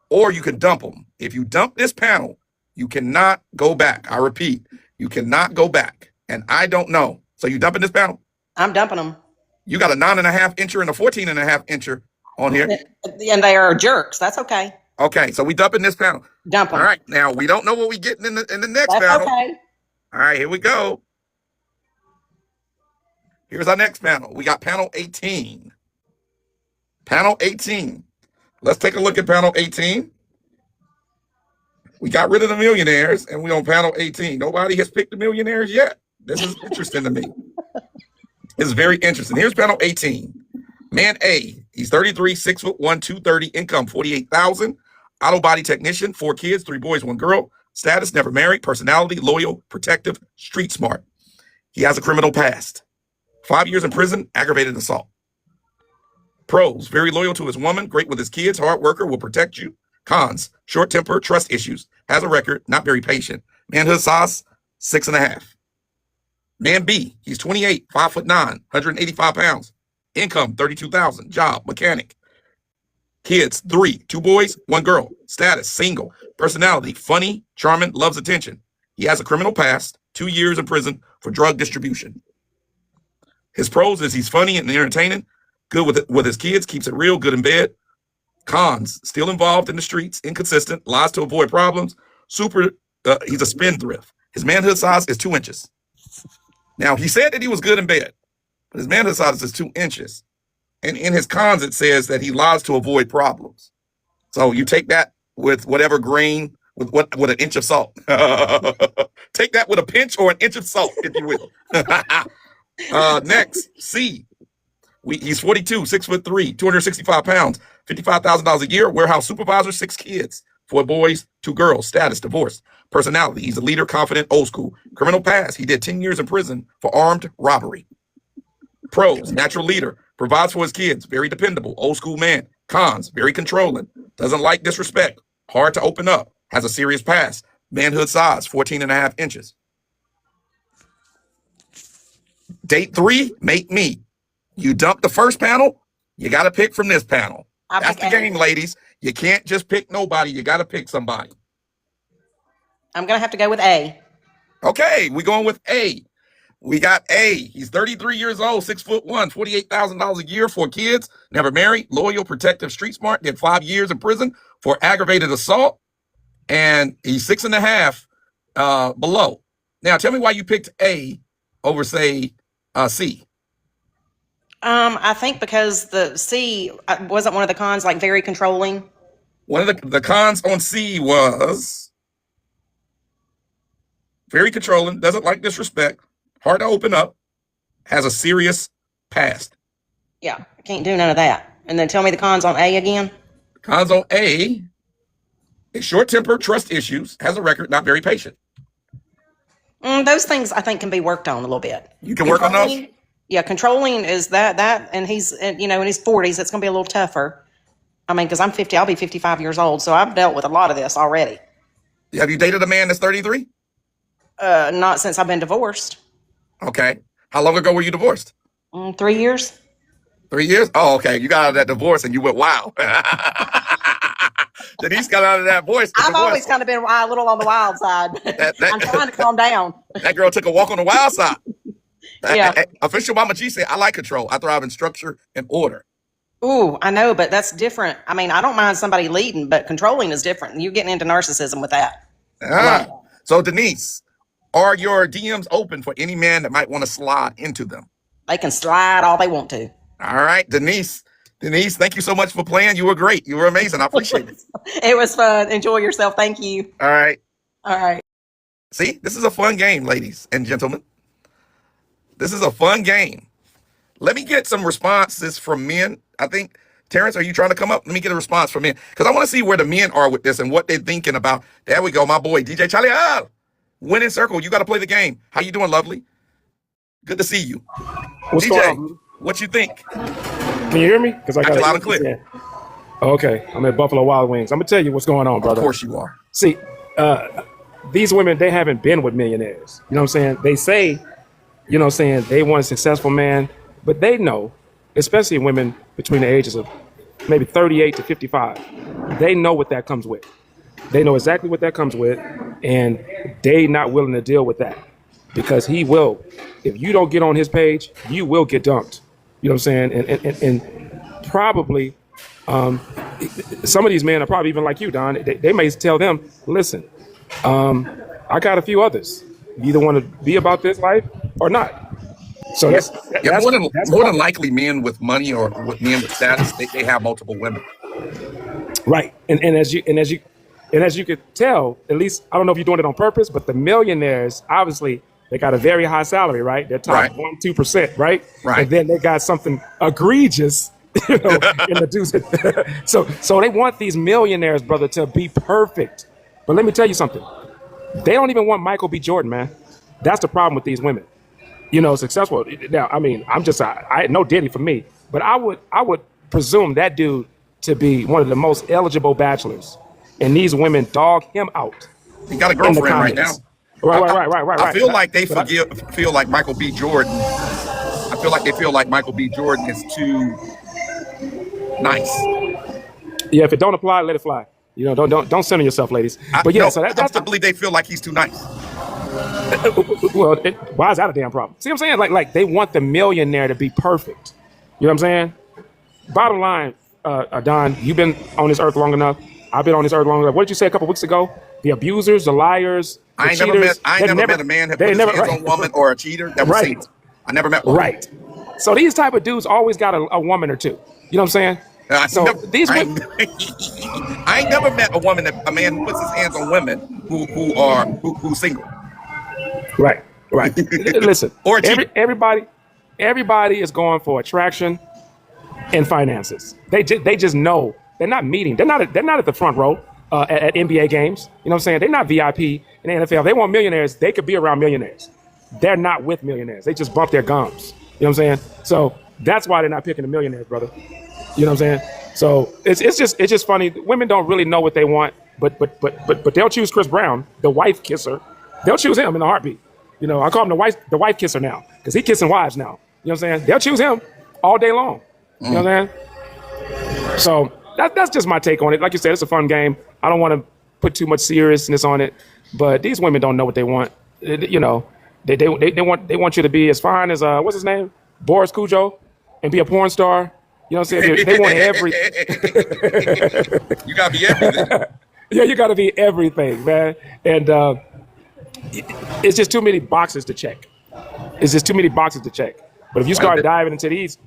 Speaker 1: or you can dump them. If you dump this panel, you cannot go back. I repeat, you cannot go back. And I don't know. So you dumping this panel?
Speaker 6: I'm dumping them.
Speaker 1: You got a 9.5 incher and a 14.5 incher on here.
Speaker 6: And they are jerks. That's okay.
Speaker 1: Okay, so we dumping this panel.
Speaker 6: Dump them.
Speaker 1: All right, now we don't know what we getting in the next
Speaker 6: That's
Speaker 1: panel.
Speaker 6: okay.
Speaker 1: All right, here we go. Here's our next panel. We got panel 18. Panel 18. Let's take a look at panel 18. We got rid of the millionaires, and we're on panel 18. Nobody has picked the millionaires yet. This is interesting to me. This is very interesting. Here's panel 18. Man A, he's 33, 6'1", 230, income 48,000. Auto body technician, 4 kids, 3 boys, 1 girl. Status, never married. Personality, loyal, protective, street smart. He has a criminal past. 5 years in prison, aggravated assault. Pros, very loyal to his woman, great with his kids, hard worker, will protect you. Cons, short temper, trust issues, has a record, not very patient. Manhood size, 6.5. Man B, he's 28, 5'9", 185 pounds. Income, 32,000. Job, mechanic. Kids, 3, 2 boys, 1 girl. Status, single. Personality, funny, charming, loves attention. He has a criminal past, 2 years in prison for drug distribution. His pros is he's funny and entertaining, good with his kids, keeps it real, good in bed. Cons, still involved in the streets, inconsistent, lies to avoid problems. He's a spendthrift. His manhood size is 2 inches. Now, he said that he was good in bed, but his manhood size is 2 inches. And in his cons, it says that he lies to avoid problems. So you take that with whatever grain, with an inch of salt. Take that with a pinch or an inch of salt, if you will. Next, C. He's 42, 6'3", 265 pounds, $55,000 a year. Warehouse supervisor, 6 kids, 4 boys, 2 girls. Status, divorced. Personality, he's a leader, confident, old school. Criminal past, he did 10 years in prison for armed robbery. Pros, natural leader, provides for his kids, very dependable, old school man. Cons, very controlling, doesn't like disrespect, hard to open up, has a serious past, Manhood size, 14.5 inches. Date 3, make me. You dump the first panel, you got to pick from this panel. That's the game, ladies. You can't just pick nobody. You got to pick somebody.
Speaker 6: I'm going to have to go with A.
Speaker 1: Okay, we're going with A. We got A. He's 33 years old, 6'1", $48,000 a year, 4 kids, never married, loyal, protective, street smart, did 5 years in prison for aggravated assault, and he's 6.5 below. Now, tell me why you picked A over, say, C.
Speaker 6: I think because the C wasn't one of the cons, like very controlling.
Speaker 1: One of the cons on C was very controlling, doesn't like disrespect, hard to open up, has a serious past.
Speaker 6: Yeah, I can't do none of that. And then tell me the cons on A again.
Speaker 1: Cons on A is short-tempered, trust issues, has a record, not very patient.
Speaker 6: Those things I think can be worked on a little bit.
Speaker 1: You can work on those?
Speaker 6: Yeah, controlling is that, and he's, in his 40s, it's going to be a little tougher. I mean, because I'm 50, I'll be 55 years old, so I've dealt with a lot of this already.
Speaker 1: Have you dated a man that's 33?
Speaker 6: Not since I've been divorced.
Speaker 1: Okay. How long ago were you divorced?
Speaker 6: 3 years.
Speaker 1: 3 years? Oh, okay. You got out of that divorce and you went, wow. Denise got out of that divorce.
Speaker 6: I've always kind of been a little on the wild side. I'm trying to calm down.
Speaker 1: That girl took a walk on the wild side.
Speaker 6: Yeah.
Speaker 1: Official Mama G said, I like control. I thrive in structure and order.
Speaker 6: Ooh, I know, but that's different. I mean, I don't mind somebody leading, but controlling is different. You're getting into narcissism with that.
Speaker 1: Right. So, Denise, are your DMs open for any man that might want to slide into them?
Speaker 6: They can slide all they want to.
Speaker 1: All right, Denise. Denise, thank you so much for playing. You were great. You were amazing. I appreciate it.
Speaker 6: It was fun. Enjoy yourself. Thank you.
Speaker 1: All right.
Speaker 6: All right.
Speaker 1: See, this is a fun game, ladies and gentlemen. This is a fun game. Let me get some responses from men. I think, Terrence, are you trying to come up? Let me get a response from men, because I want to see where the men are with this and what they're thinking about. There we go, my boy, DJ Charlie. Winning Circle, you got to play the game. How you doing, lovely? Good to see you.
Speaker 7: What's
Speaker 1: DJ,
Speaker 7: going on?
Speaker 1: what you think?
Speaker 7: Can you hear me? Because I got
Speaker 1: loud and clear.
Speaker 7: Okay, I'm at Buffalo Wild Wings. I'm gonna tell you what's going on, brother.
Speaker 1: Of course you are.
Speaker 7: See, these women, they haven't been with millionaires. You know what I'm saying? They say, you know what I'm saying, they want a successful man, but they know, especially women between the ages of maybe 38 to 55, they know what that comes with. They know exactly what that comes with, and they not willing to deal with that, because he will. If you don't get on his page, you will get dumped. You know what I'm saying? And probably some of these men are probably even like you, Don. They may tell them, listen, I got a few others. You either want to be about this life or not. So that's
Speaker 1: more than likely men with money or with men with status, they have multiple women.
Speaker 7: Right. And as you could tell, at least, I don't know if you're doing it on purpose, but the millionaires, obviously, they got a very high salary, right? They're top 1-2%, right?
Speaker 1: Right.
Speaker 7: And then they got something egregious, in the deuce. So they want these millionaires, brother, to be perfect. But let me tell you something. They don't even want Michael B. Jordan, man. That's the problem with these women. Successful. Now, I mean, I no Diddy for me, but I would presume that dude to be one of the most eligible bachelors. And these women dog him out.
Speaker 1: He got a girlfriend right now.
Speaker 7: Right.
Speaker 1: I feel like they feel like Michael B. Jordan. I feel like they feel like Michael B. Jordan is too nice.
Speaker 7: Yeah, if it don't apply, let it fly. Don't center yourself, ladies. But yeah,
Speaker 1: I believe they feel like he's too nice.
Speaker 7: Well, why is that a damn problem? See what I'm saying? Like they want the millionaire to be perfect. You know what I'm saying? Bottom line, Don, you've been on this earth long enough. I've been on this earth long enough. What did you say a couple weeks ago? The abusers, the liars, the cheaters.
Speaker 1: I ain't never met a man that put his hands on a woman or a cheater that was single. I never met one.
Speaker 7: Right. So these type of dudes always got a woman or two. You know what I'm saying?
Speaker 1: I ain't never met a man who puts his hands on women who's single.
Speaker 7: Right. Listen,
Speaker 1: or
Speaker 7: everybody is going for attraction and finances. They just know they're not meeting. They're not at the front row at NBA games. You know what I'm saying? They're not VIP in the NFL. They want millionaires. They could be around millionaires. They're not with millionaires. They just bump their gums. You know what I'm saying? So that's why they're not picking the millionaires, brother. You know what I'm saying? So it's just funny. Women don't really know what they want. but they'll choose Chris Brown, the wife kisser. They'll choose him in a heartbeat. You know, I call him the wife kisser now because he kissing wives now. You know what I'm saying? They'll choose him all day long. You know what I'm saying? So that's just my take on it. Like you said, it's a fun game. I don't want to put too much seriousness on it, but these women don't know what they want. You know, they want you to be as fine as what's his name, Boris Cujo, and be a porn star. You know what I'm saying? They want everything.
Speaker 1: You gotta be everything.
Speaker 7: Yeah, you gotta be everything, man. And it's just too many boxes to check. It's just too many boxes to check. But if you start diving into these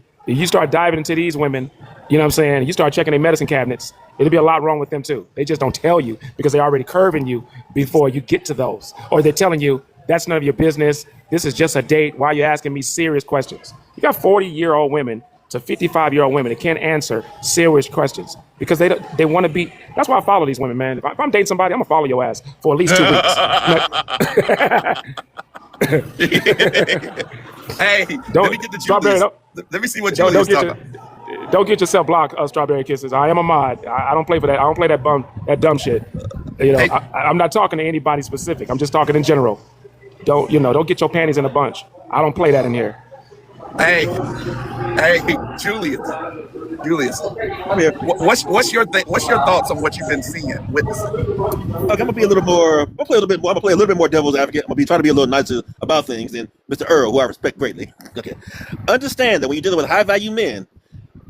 Speaker 7: women, you know what I'm saying? You start checking their medicine cabinets, it'll be a lot wrong with them too. They just don't tell you because they're already curving you before you get to those. Or they're telling you, that's none of your business. This is just a date. Why are you asking me serious questions? You got 40-year-old women to 55-year-old women that can't answer serious questions because they want to be. That's why I follow these women, man. If I'm dating somebody, I'm going to follow your ass for at least 2 weeks.
Speaker 1: Hey, let me get the Julius. Let me see what Julius talking about.
Speaker 7: Don't get yourself blocked, Strawberry Kisses. I am a mod. I don't play for that. I don't play that dumb shit. You know, I'm not talking to anybody specific. I'm just talking in general. Don't get your panties in a bunch. I don't play that in here.
Speaker 1: Hey, Julius.
Speaker 8: I'm here.
Speaker 1: What's your thoughts on what you've been seeing, witnessing?
Speaker 8: Okay, I'm gonna play a little bit more devil's advocate. I'm gonna be trying to be a little nicer about things than Mr. Earl, who I respect greatly. Okay, understand that when you're dealing with high value men,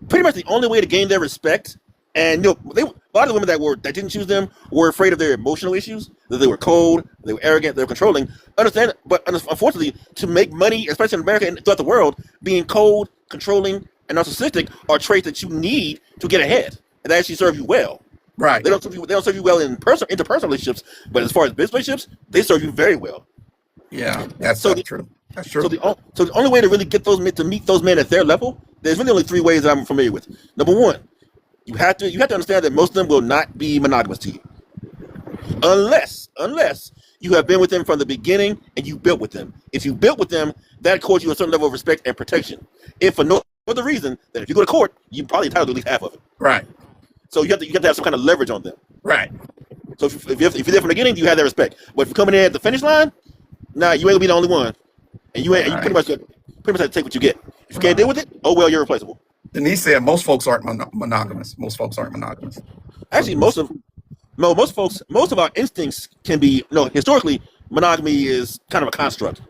Speaker 8: pretty much the only way to gain their respect, and a lot of the women that didn't choose them were afraid of their emotional issues, that they were cold, they were arrogant, they were controlling. Understand, but unfortunately, to make money, especially in America and throughout the world, being cold, controlling, and narcissistic are traits that you need to get ahead and that actually serve you well.
Speaker 1: Right.
Speaker 8: They don't serve you well in interpersonal relationships, but as far as business relationships, they serve you very well.
Speaker 1: Yeah, that's true. That's true.
Speaker 8: So the only way to really get those men to meet those men at their level, there's really only 3 ways that I'm familiar with. Number 1, you have to understand that most of them will not be monogamous to you, unless you have been with them from the beginning and you built with them. If you built with them, that accords you a certain level of respect and protection. If for no other reason that if you go to court, you're probably entitled to at least half of it.
Speaker 1: Right.
Speaker 8: So you have to have some kind of leverage on them.
Speaker 1: Right.
Speaker 8: So if you're there from the beginning, you have their respect. But if you're coming in at the finish line, nah, you ain't gonna be the only one, and you pretty much have to take what you get. If you can't deal with it, oh well, you're replaceable.
Speaker 1: Denise said most folks aren't monogamous. Most folks aren't monogamous.
Speaker 8: Actually, most of our instincts can be, historically, monogamy is kind of a construct.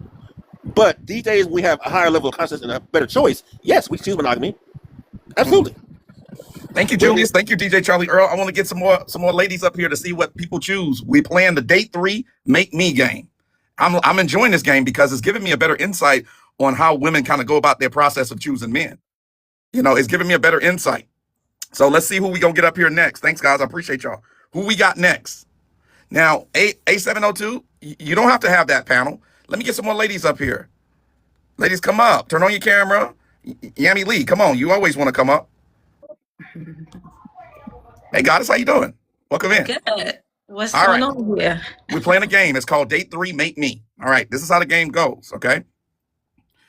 Speaker 8: But these days, we have a higher level of consciousness and a better choice. Yes, we choose monogamy. Absolutely.
Speaker 1: Thank you, Julius. Thank you, DJ Charlie Earl. I want to get some more ladies up here to see what people choose. We playing the Date 3 Make Me game. I'm enjoying this game because it's giving me a better insight on how women kind of go about their process of choosing men. You know, it's giving me a better insight. So let's see who we gonna get up here next. Thanks, guys. I appreciate y'all. Who we got next? Now, A702, you don't have to have that panel. Let me get some more ladies up here. Ladies, come up. Turn on your camera. Yami Lee, come on. You always want to come up. Hey, Goddess, how you doing? Welcome in.
Speaker 9: Good. What's
Speaker 1: All
Speaker 9: going
Speaker 1: right.
Speaker 9: on here?
Speaker 1: We're playing a game. It's called Date 3 Make Me. All right. This is how the game goes, okay?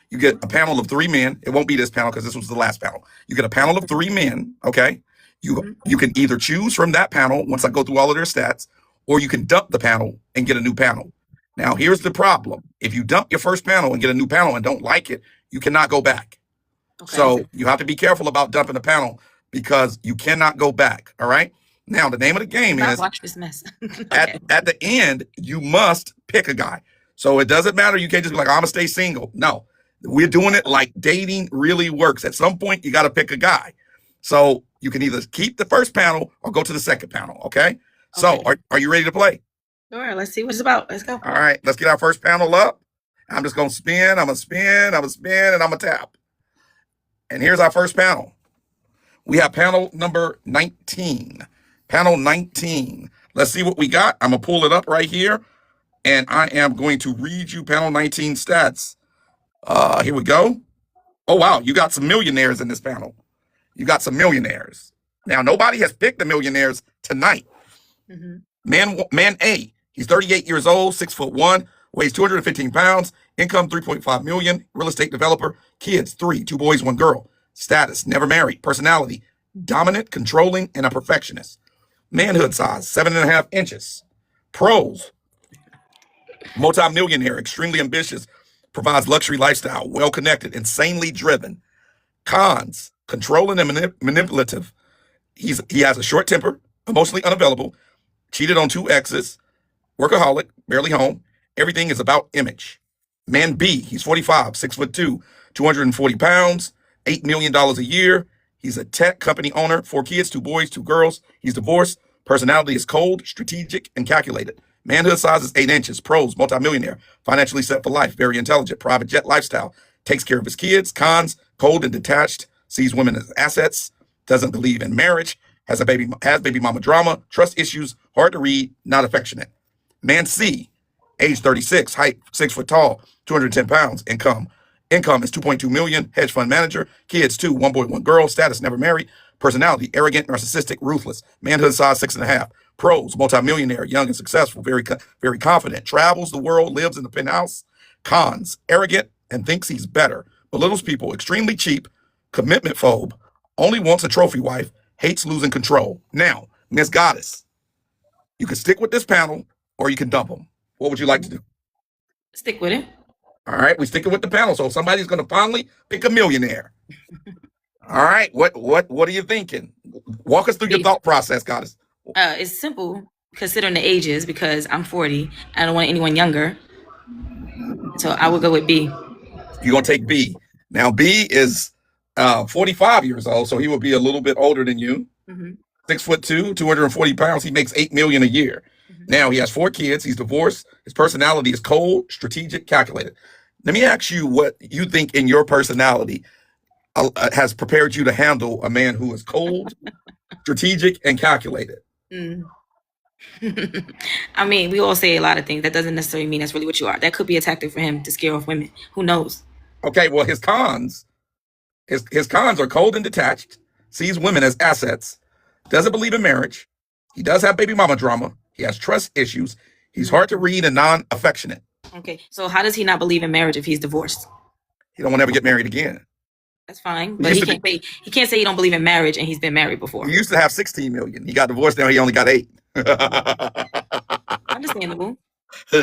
Speaker 1: You get a panel of 3 men. It won't be this panel because this was the last panel. You get a panel of 3 men, okay? You can either choose from that panel once I go through all of their stats, or you can dump the panel and get a new panel. Now, here's the problem. If you dump your first panel and get a new panel and don't like it, you cannot go back. Okay. So you have to be careful about dumping the panel because you cannot go back, all right? Now, the name of the game is
Speaker 9: watch this mess. Okay.
Speaker 1: at the end, you must pick a guy. So it doesn't matter. You can't just be like, I'm going to stay single. No, we're doing it like dating really works. At some point, you got to pick a guy. So you can either keep the first panel or go to the second panel, okay? So are you ready to play?
Speaker 9: Sure, let's see what it's about. Let's go.
Speaker 1: All right, let's get our first panel up. I'm just going to spin, I'm going to spin, I'm going to spin, and I'm going to tap. And here's our first panel. We have panel number 19. Panel 19. Let's see what we got. I'm going to pull it up right here, and I am going to read you panel 19 stats. Here we go. Oh, wow, you got some millionaires in this panel. You got some millionaires. Now, nobody has picked the millionaires tonight. Man A, he's 38 years old, 6'1", weighs 215 pounds, income 3.5 million, real estate developer, kids 3, 2 boys, 1 girl, status, never married, personality, dominant, controlling, and a perfectionist. Manhood size, 7.5 inches. Pros, multi-millionaire, extremely ambitious, provides luxury lifestyle, well-connected, insanely driven. Cons, controlling and manipulative. He has a short temper, emotionally unavailable, cheated on 2 exes, workaholic, barely home. Everything is about image. Man B, he's 45, 6'2", 240 pounds, $8 million a year. He's a tech company owner, 4 kids, 2 boys, 2 girls. He's divorced. Personality is cold, strategic, and calculated. Manhood size is 8 inches. Pros, multimillionaire, financially set for life, very intelligent, private jet lifestyle, takes care of his kids. Cons, cold and detached, sees women as assets, doesn't believe in marriage, has baby mama drama, trust issues, hard to read, not affectionate. Man C, age 36, height 6 foot tall, 210 pounds, income is 2.2 million, hedge fund manager, kids 2, 1 boy, 1 girl, status never married, personality arrogant, narcissistic, ruthless, manhood size 6.5. Pros, multimillionaire, young and successful, very confident, travels the world, lives in the penthouse. Cons, arrogant and thinks he's better, belittles people, extremely cheap, commitment phobe, only wants a trophy wife, hates losing control. Now, Miss Goddess, you can stick with this panel or you can dump them. What would you like to do?
Speaker 9: Stick with it.
Speaker 1: All right, we're sticking with the panel. So somebody's going to finally pick a millionaire. All right, what are you thinking? Walk us through your thought process, Goddess.
Speaker 9: It's simple considering the ages because I'm 40. I don't want anyone younger. So I would go with B.
Speaker 1: You're going to take B. Now, B is 45 years old, so he will be a little bit older than you. 6'2", 240 pounds. He makes $8 million a year. Now he has 4 kids. He's divorced. His personality is cold, strategic, calculated. Let me ask you what you think in your personality has prepared you to handle a man who is cold, strategic, and calculated.
Speaker 9: I mean, we all say a lot of things. That doesn't necessarily mean that's really what you are. That could be a tactic for him to scare off women. Who knows?
Speaker 1: Okay, well, his cons are cold and detached, sees women as assets, doesn't believe in marriage. He does have baby mama drama. He has trust issues. He's hard to read and non-affectionate.
Speaker 9: Okay, so how does he not believe in marriage if he's divorced?
Speaker 1: He don't want to ever get married again.
Speaker 9: That's fine, but he can't say he don't believe in marriage and he's been married before.
Speaker 1: He used to have 16 million. He got divorced. Now he only got 8.
Speaker 9: Understandable.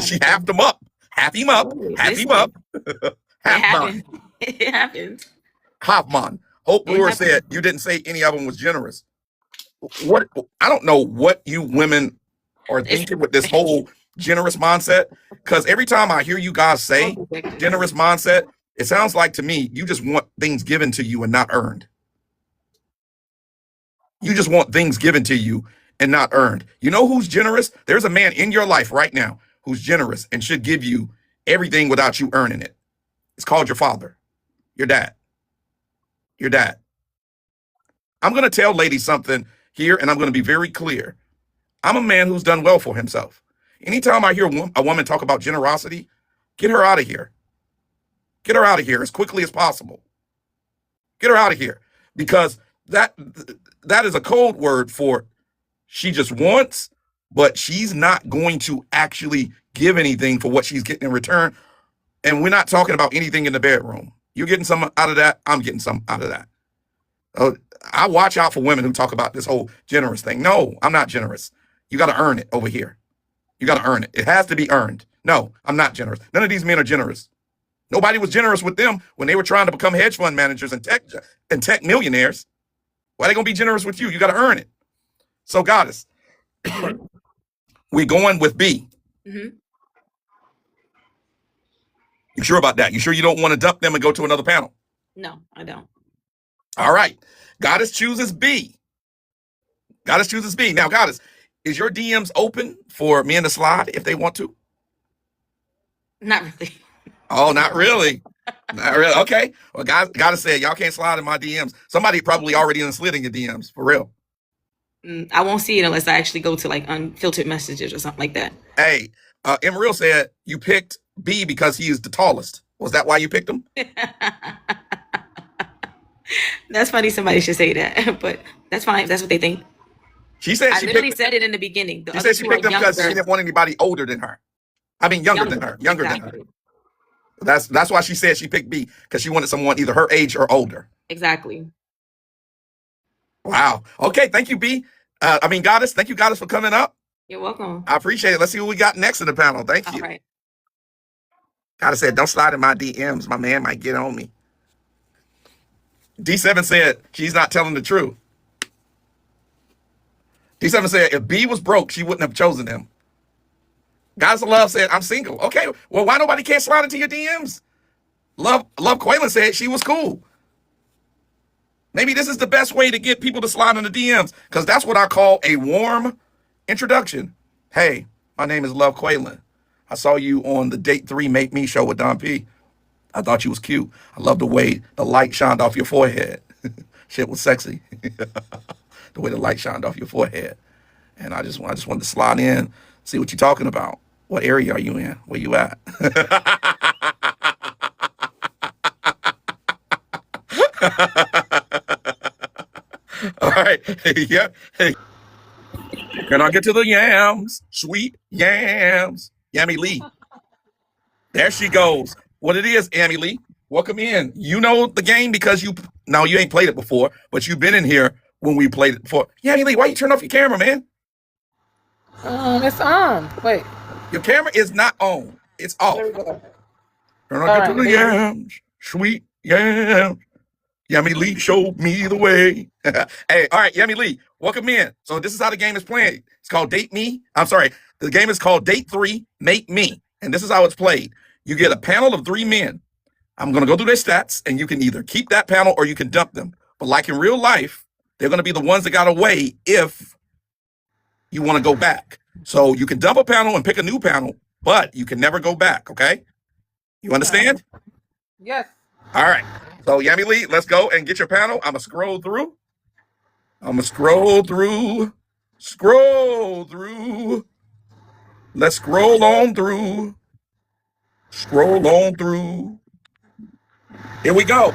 Speaker 1: She halved him up. Half him up. Half him up.
Speaker 9: It happened.
Speaker 1: Hoffman. Hope Brewer said you didn't say any of them was generous. What? I don't know what you women are thinking with this whole generous mindset. Because every time I hear you guys say generous mindset, it sounds like to me you just want things given to you and not earned. You just want things given to you and not earned. You know who's generous? There's a man in your life right now who's generous and should give you everything without you earning it. It's called your father, your dad. Your dad. I'm going to tell ladies something here, and I'm going to be very clear. I'm a man who's done well for himself. Anytime I hear a woman talk about generosity, get her out of here. Get her out of here as quickly as possible. Get her out of here, because that is a code word for she just wants, but she's not going to actually give anything for what she's getting in return. And we're not talking about anything in the bedroom. You're getting some out of that. I'm getting some out of that. I watch out for women who talk about this whole generous thing. No, I'm not generous. You got to earn it over here. You got to earn it. It has to be earned. No, I'm not generous. None of these men are generous. Nobody was generous with them when they were trying to become hedge fund managers and tech millionaires. Why are they going to be generous with you? You got to earn it. So, Goddess, we're going with B. You sure about that? You sure you don't want to dump them and go to another panel?
Speaker 9: No, I don't.
Speaker 1: All right. Goddess chooses B. Goddess chooses B. Now, Goddess, is your DMs open for men to slide if they want to?
Speaker 9: Not really.
Speaker 1: Oh, not really. Not really. Okay. Well, Goddess said y'all can't slide in my DMs. Somebody probably already slid in your DMs, for real.
Speaker 9: I won't see it unless I actually go to like unfiltered messages or something like that.
Speaker 1: Hey, Emeril said you picked B because he is the tallest. Was that why you picked him?
Speaker 9: That's funny. Somebody should say that, but that's fine. If that's what they think.
Speaker 1: She said
Speaker 9: I literally said it in the beginning.
Speaker 1: She said she picked him because she didn't want anybody older than her. I mean, younger than her. Younger than her. That's why she said she picked B, because she wanted someone either her age or older.
Speaker 9: Exactly.
Speaker 1: Wow. Okay. Thank you, B. Goddess, thank you, Goddess, for coming up.
Speaker 9: You're welcome.
Speaker 1: I appreciate it. Let's see what we got next in the panel. Thank you.
Speaker 9: All right.
Speaker 1: Goddess said, don't slide in my DMs. My man might get on me. D7 said, she's not telling the truth. D7 said, if B was broke, she wouldn't have chosen him. Goddess of Love said, I'm single. Okay, well, why nobody can't slide into your DMs? Love Quaylen said she was cool. Maybe this is the best way to get people to slide in the DMs, because that's what I call a warm introduction. Hey, my name is Love Quaylen. I saw you on the Date 3 Make Me show with Don P. I thought you was cute. I love the way the light shined off your forehead. Shit was sexy. The way the light shined off your forehead. And I just wanted to slide in, see what you're talking about. What area are you in? Where you at? All right. Yeah. Hey. Can I get to the yams? Sweet yams. Yammy Lee. There she goes. What it is, Yammy Lee. Welcome in. You know the game because you ain't played it before, but you've been in here when we played it before. Yammy Lee, why you turn off your camera, man?
Speaker 10: It's on. Wait.
Speaker 1: Your camera is not on. It's off.
Speaker 10: There we go.
Speaker 1: Can I get to the yams? Sweet yams. Yammy Lee showed me the way. Hey, all right, Yammy Lee, welcome in. So this is how the game is played. It's called Date Me. I'm sorry. The game is called Date 3 Make Me. And this is how it's played. You get a panel of 3 men. I'm going to go through their stats, and you can either keep that panel or you can dump them. But like in real life, they're going to be the ones that got away if you want to go back. So you can dump a panel and pick a new panel, but you can never go back, okay? You understand?
Speaker 10: Yes.
Speaker 1: All right. So Yammy Lee, let's go and get your panel. I'm going to scroll through. Let's scroll on through. Scroll on through. Here we go.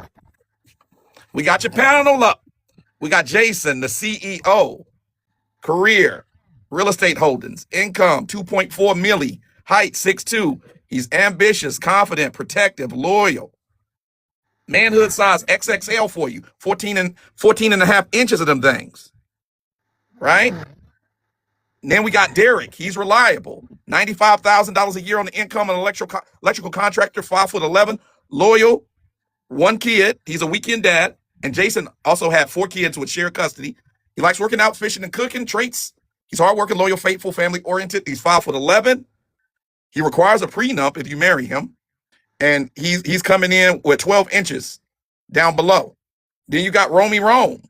Speaker 1: We got your panel up. We got Jason, the CEO. Career, real estate holdings, income, 2.4 milli, height, 6'2". He's ambitious, confident, protective, loyal. Manhood size, XXL for you. 14 and a half inches of them things. Right? And then we got Derek. He's reliable. $95,000 a year on the income, an electrical contractor, 5'11", loyal, 1 kid. He's a weekend dad. And Jason also had 4 kids with shared custody. He likes working out, fishing, and cooking. Traits: he's hardworking, loyal, faithful, family-oriented. He's 5'11". He requires a prenup if you marry him. And he's coming in with 12 inches down below. Then you got Romy Rome.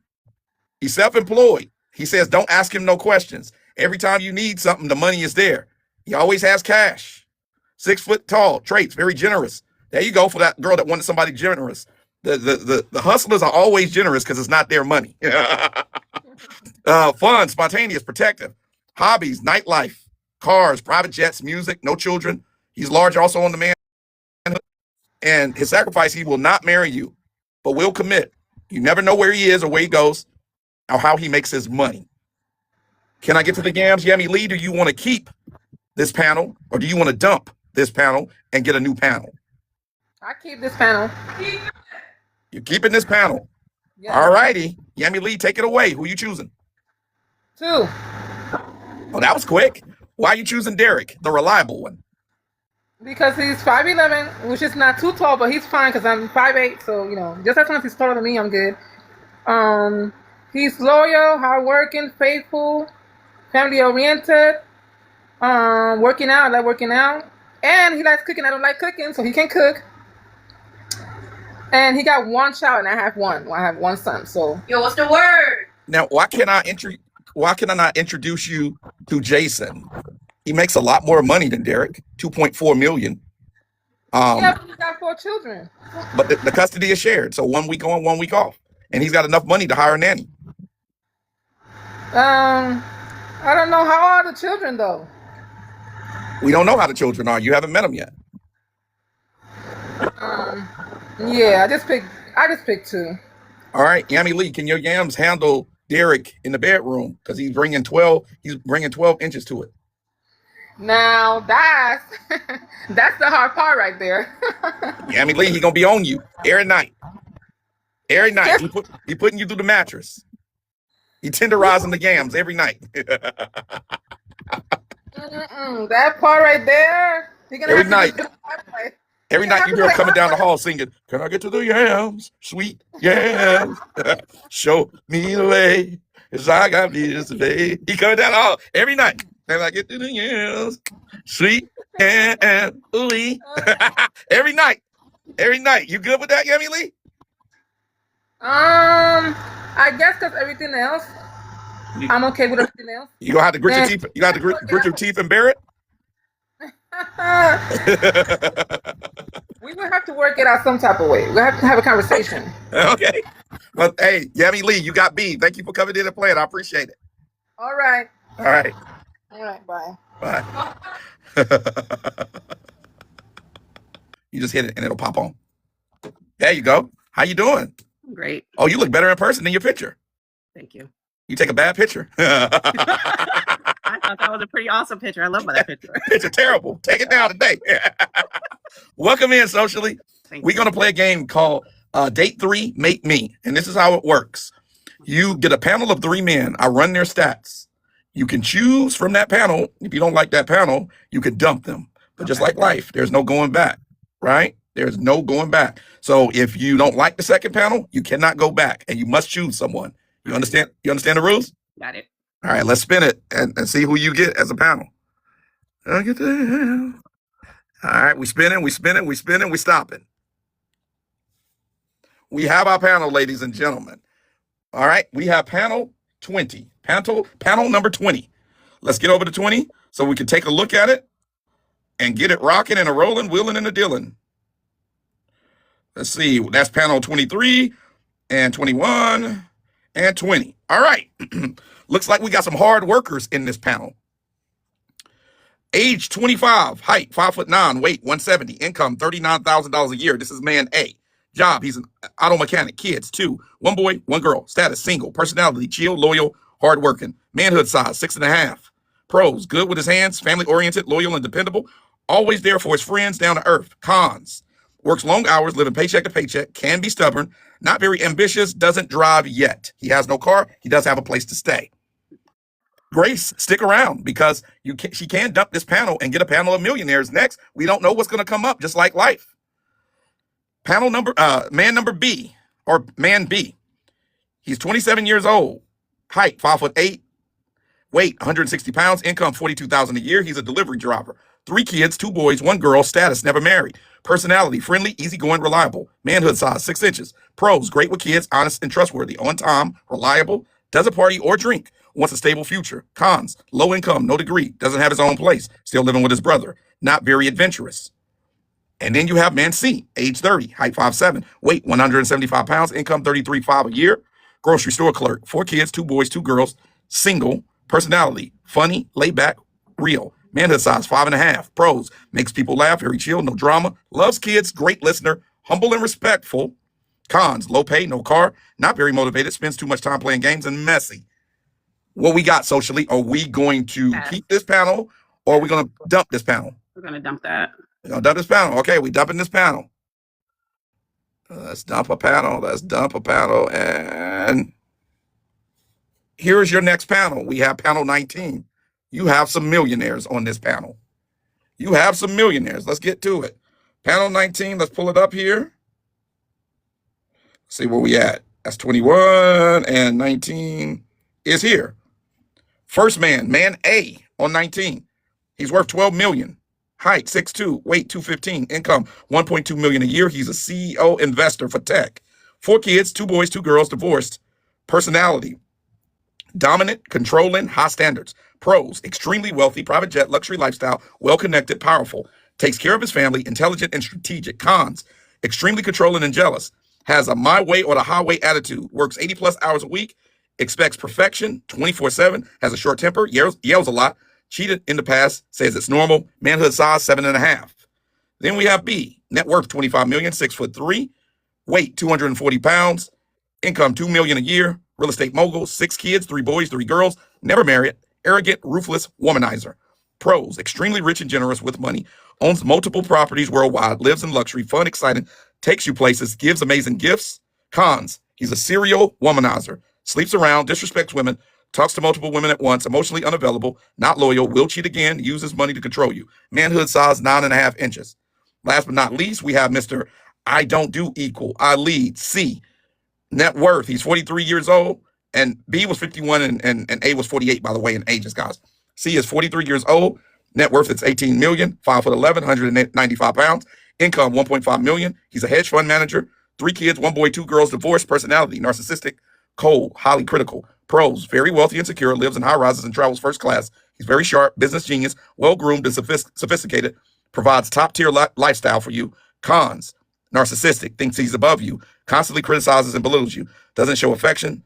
Speaker 1: He's self-employed. He says, don't ask him no questions. Every time you need something, the money is there. He always has cash. 6 foot tall. Traits: very generous. There you go for that girl that wanted somebody generous. The hustlers are always generous because it's not their money. Fun, spontaneous, protective. Hobbies: nightlife, cars, private jets, music, no children. He's large also on the man. And his sacrifice: he will not marry you, but will commit. You never know where he is or where he goes or how he makes his money. Can I get to the yams, Yammy Lee? Do you want to keep this panel or do you want to dump this panel and get a new panel?
Speaker 10: I keep this panel.
Speaker 1: You're keeping this panel.
Speaker 10: Yeah.
Speaker 1: All righty. Yammy Lee, take it away. Who you choosing?
Speaker 10: 2.
Speaker 1: Oh, that was quick. Why are you choosing Derek, the reliable one?
Speaker 10: Because he's 5'11", which is not too tall, but he's fine because I'm 5'8", so, just as long as he's taller than me, I'm good. He's loyal, hardworking, faithful, family-oriented, working out, I like working out. And he likes cooking, I don't like cooking, so he can cook. And he got 1 child, and I have 1. I have 1 son, so.
Speaker 9: Yo, what's the word?
Speaker 1: Now, why can I not introduce you to Jason? He makes a lot more money than Derek, 2.4 million.
Speaker 10: Yeah, but he's got 4 children.
Speaker 1: But the custody is shared, so 1 week on, 1 week off. And he's got enough money to hire a nanny.
Speaker 10: I don't know how are the children though.
Speaker 1: We don't know how the children are. You haven't met them yet.
Speaker 10: Yeah, I just picked 2.
Speaker 1: All right, Yammy Lee, can your yams handle Derek in the bedroom? Because he's bringing 12 inches to it.
Speaker 10: Now that's that's the hard part right there.
Speaker 1: Yammy Lee, he gonna be on you every night. Every night, he putting you through the mattress. He tenderizing the yams every night.
Speaker 10: That part right there. You're gonna
Speaker 1: Every
Speaker 10: have
Speaker 1: night.
Speaker 10: to
Speaker 1: Every night you hear her coming down the hall singing, "Can I get to the yams, sweet yams? Show me the way, 'cause I got bills today." He coming down the hall every night. Can I get to the yams, sweet yams, ooh. Every night. Every night. You good with that, Yummy Lee?
Speaker 10: I guess because everything else, I'm okay with everything else.
Speaker 1: You gonna have to grit your teeth. You got to grit your teeth and bear it.
Speaker 10: We will have to work it out some type of way. We'll have to have a conversation.
Speaker 1: Okay. Well, hey, Yummy Lee, you got B. Thank you for coming in and playing. I appreciate it.
Speaker 10: All right.
Speaker 1: All right.
Speaker 10: All right. Bye.
Speaker 1: Bye. You just hit it and it'll pop on. There you go. How you doing?
Speaker 11: Great.
Speaker 1: Oh, you look better in person than your picture.
Speaker 11: Thank you.
Speaker 1: You take a bad picture.
Speaker 11: I thought that was a pretty awesome picture. I love that picture.
Speaker 1: It's terrible. Take it down today. Welcome in, Socially. We're going to play a game called Date 3, Mate Me. And this is how it works. You get a panel of 3 men. I run their stats. You can choose from that panel. If you don't like that panel, you could dump them. But just like life, there's no going back, right? There's no going back. So if you don't like the second panel, you cannot go back and you must choose someone. You understand? You understand the rules?
Speaker 11: Got it.
Speaker 1: All right, let's spin it and see who you get as a panel. All right, we spinning, we stopping. We have our panel, ladies and gentlemen. All right, we have panel 20. Panel number 20. Let's get over to 20 so we can take a look at it and get it rocking and a rolling, wheeling and a dealing. Let's see, that's panel 23 and 21 and 20. All right. Looks like we got some hard workers in this panel. Age 25, height 5'9", weight 170, income $39,000 a year. This is man A. Job, he's an auto mechanic. Kids 2, 1 boy, 1 girl. Status, single. Personality, chill, loyal, hardworking. Manhood size 6.5. Pros, good with his hands, family oriented, loyal and dependable. Always there for his friends, down to earth. Cons, works long hours, living paycheck to paycheck, can be stubborn, not very ambitious, doesn't drive yet. He has no car. He does have a place to stay. Grace, stick around because she can dump this panel and get a panel of millionaires next. We don't know what's going to come up, just like life. Panel number, man number B, or man B. He's 27 years old, height 5'8", weight 160 pounds, income $42,000 a year. He's a delivery driver. 3 kids, 2 boys, 1 girl, status, never married. Personality, friendly, easygoing, reliable. Manhood size, 6 inches. Pros, great with kids, honest and trustworthy. On time, reliable, doesn't party or drink. Wants a stable future. Cons, low income, no degree, doesn't have his own place, still living with his brother. Not very adventurous. And then you have man C, age 30, height 5'7", weight 175 pounds, income $33,500 a year. Grocery store clerk, 4 kids, 2 boys, 2 girls, single. Personality, funny, laid back, real. Manhood size, 5.5. Pros, makes people laugh, very chill, no drama. Loves kids, great listener, humble and respectful. Cons, low pay, no car, not very motivated, spends too much time playing games, and messy. What we got, Socially? Are we going to keep this panel or are we going to dump this panel?
Speaker 11: We're going to dump that.
Speaker 1: We're going to dump this panel. Okay, we dumping this panel. Let's dump a panel. Let's dump a panel. And here's your next panel. We have panel 19. You have some millionaires on this panel. You have some millionaires. Let's get to it. Panel 19, let's pull it up here. See where we at. That's 21 and 19 is here. First man A on 19. He's worth $12 million. Height 6'2", weight 215, income $1.2 million a year. He's a CEO investor for tech. 4 kids, 2 boys, 2 girls, divorced. Personality, dominant, controlling, high standards. Pros, extremely wealthy, private jet, luxury lifestyle, well-connected, powerful. Takes care of his family, intelligent and strategic. Cons, extremely controlling and jealous. Has a my way or the highway attitude. Works 80+ hours a week. Expects perfection 24/7. Has a short temper. Yells a lot. Cheated in the past. Says it's normal. Manhood size 7.5. Then we have B. Net worth $25 million, 6'3". Weight 240 pounds. Income $2 million a year. Real estate mogul. 6 kids, 3 boys, 3 girls. Never married. Arrogant, ruthless, womanizer. Pros, extremely rich and generous with money. Owns multiple properties worldwide. Lives in luxury. Fun, exciting. Takes you places. Gives amazing gifts. Cons, he's a serial womanizer. sleeps around, disrespects women, talks to multiple women at once, emotionally unavailable, not loyal, will cheat again, uses money to control you. Manhood size 9.5 inches. Last but not least, we have Mr. I don't do equal. I lead. C. Net worth. He's 43 years old. And B was 51 and A was 48, by the way, in ages, guys. C is 43 years old. Net worth, it's 18 million, 5'11", 195 pounds. Income, 1.5 million. He's a hedge fund manager. 3 kids, 1 boy, 2 girls, divorced, personality, narcissistic, cold, highly critical. Pros, very wealthy and secure, lives in high rises and travels first class. He's very sharp, business genius, well-groomed and sophisticated, provides top-tier lifestyle for you. Cons, narcissistic, thinks he's above you, constantly criticizes and belittles you, doesn't show affection.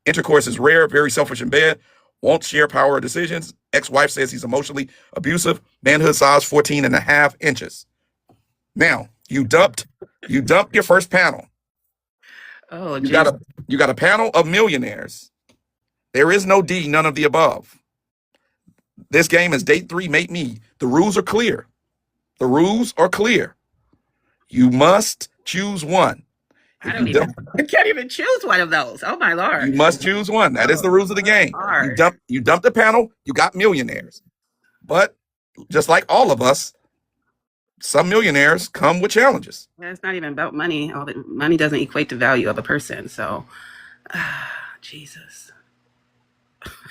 Speaker 1: Intercourse is rare, very selfish in bed, won't share power or decisions. Ex-wife says he's emotionally abusive. Manhood size 14.5 inches. Now, you dumped your first panel.
Speaker 4: Oh,
Speaker 1: you got a panel of millionaires. There is no D, none of the above. This game is date 3, mate me. The rules are clear. The rules are clear. You must choose one.
Speaker 4: I can't even choose one of those. Oh my Lord.
Speaker 1: You must choose one. That is the rules of the game. You dump the panel, you got millionaires. But just like all of us, some millionaires come with challenges.
Speaker 4: Yeah, it's not even about money. Money doesn't equate to value of a person. So, Jesus.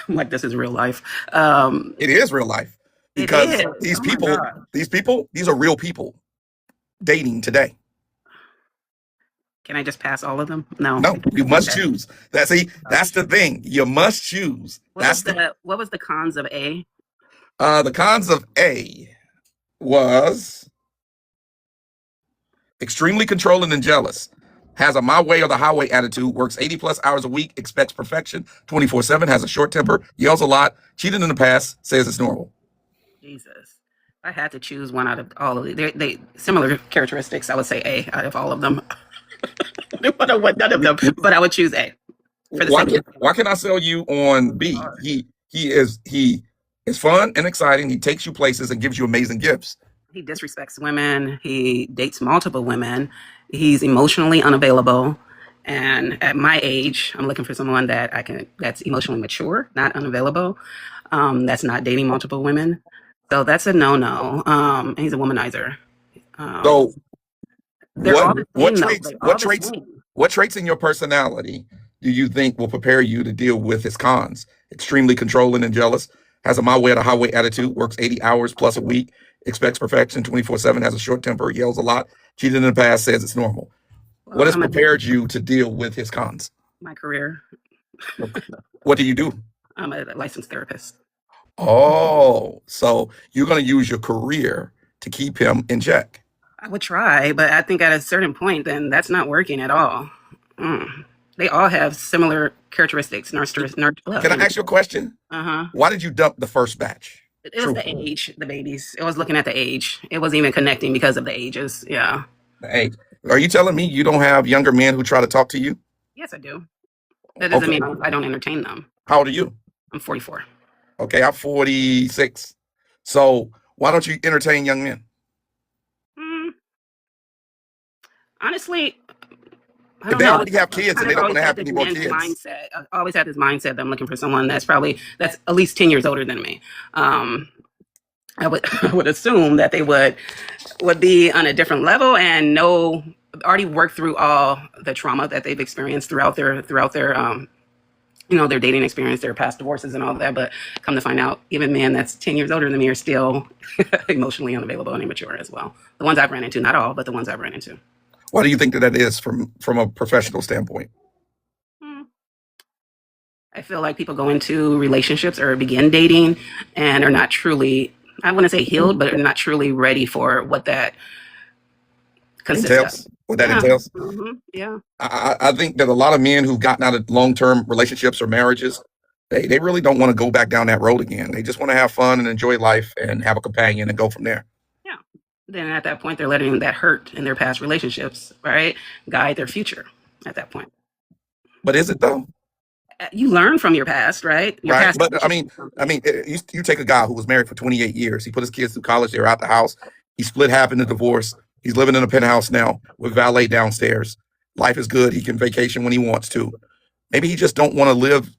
Speaker 4: I'm like, this is real life.
Speaker 1: It is real life. Because these are real people dating today.
Speaker 4: Can I just pass all of them? No.
Speaker 1: No, you must choose. That's the thing. You must choose.
Speaker 4: What was the cons of A?
Speaker 1: The cons of A was extremely controlling and jealous. Has a my way or the highway attitude, works 80+ hours a week, expects perfection 24/7, has a short temper, yells a lot, cheated in the past, says it's normal.
Speaker 4: Jesus. I had to choose one out of all of these. They similar characteristics. I would say A out of all of them. None of them, but I would choose A.
Speaker 1: Why can I sell you on B? He is fun and exciting. He takes you places and gives you amazing gifts.
Speaker 4: He disrespects women. He dates multiple women. He's emotionally unavailable. And at my age, I'm looking for someone that's emotionally mature, not unavailable. That's not dating multiple women. So that's a no-no. And he's a womanizer.
Speaker 1: So what traits in your personality do you think will prepare you to deal with his cons? Extremely controlling and jealous, has a my way or the highway attitude, works 80 hours plus a week, expects perfection 24/7, has a short temper, yells a lot, cheated in the past, says it's normal. What has prepared you to deal with his cons?
Speaker 4: My career.
Speaker 1: What do you do?
Speaker 4: I'm a licensed therapist.
Speaker 1: Oh, so you're going to use your career to keep him in check.
Speaker 4: I would try, but I think at a certain point, then that's not working at all. They all have similar characteristics. Can
Speaker 1: I ask you a question? Why did you dump the first batch?
Speaker 4: It was the age, the babies. It was looking at the age. It wasn't even connecting because of the ages. Yeah.
Speaker 1: The age. Are you telling me you don't have younger men who try to talk to you?
Speaker 4: Yes, I do. That doesn't mean I don't entertain them.
Speaker 1: How old are you?
Speaker 4: I'm 44.
Speaker 1: Okay, I'm 46. So why don't you entertain young men?
Speaker 4: Honestly, I
Speaker 1: don't know. They already have kids and they don't want to have any more kids.
Speaker 4: Mindset. I always had this mindset that I'm looking for someone that's at least 10 years older than me. I would assume that they would be on a different level and already worked through all the trauma that they've experienced throughout their their dating experience, their past divorces and all that. But come to find out, even men that's 10 years older than me are still emotionally unavailable and immature as well. The ones I've ran into, not all, but the ones I've ran into.
Speaker 1: Why do you think that is from a professional standpoint?
Speaker 4: I feel like people go into relationships or begin dating and are not truly, I wouldn't say healed, but are not truly ready for what that consists of.
Speaker 1: What that entails?
Speaker 4: Yeah.
Speaker 1: I think that a lot of men who've gotten out of long-term relationships or marriages, they really don't want to go back down that road again. They just want to have fun and enjoy life and have a companion and go from there.
Speaker 4: Yeah. Then at that point, they're letting that hurt in their past relationships, right, guide their future at that point.
Speaker 1: But is it though?
Speaker 4: You learn from your past, right?
Speaker 1: Right. But I mean, you take a guy who was married for 28 years. He put his kids through college. They were out the house. He split half in the divorce. He's living in a penthouse now with valet downstairs. Life is good. He can vacation when he wants to. Maybe he just don't want to live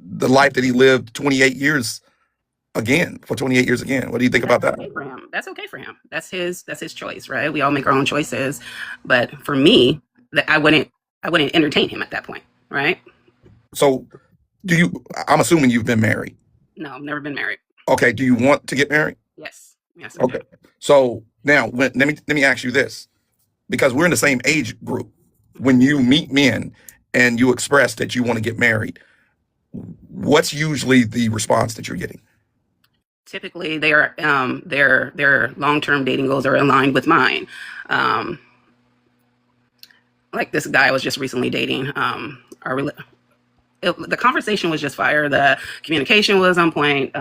Speaker 1: the life that he lived 28 years again. What do you think about that?
Speaker 4: Okay for him. That's okay for him. That's his choice, right? We all make our own choices. But for me, I wouldn't entertain him at that point, right?
Speaker 1: So I'm assuming you've been married.
Speaker 4: No, I've never been married.
Speaker 1: Okay. Do you want to get married?
Speaker 4: Yes. Yes. I do.
Speaker 1: Okay. So now let me ask you this, because we're in the same age group. When you meet men and you express that you want to get married, what's usually the response that you're getting?
Speaker 4: Typically, their long-term dating goals are aligned with mine. Like this guy I was just recently dating. The conversation was just fire. The communication was on point.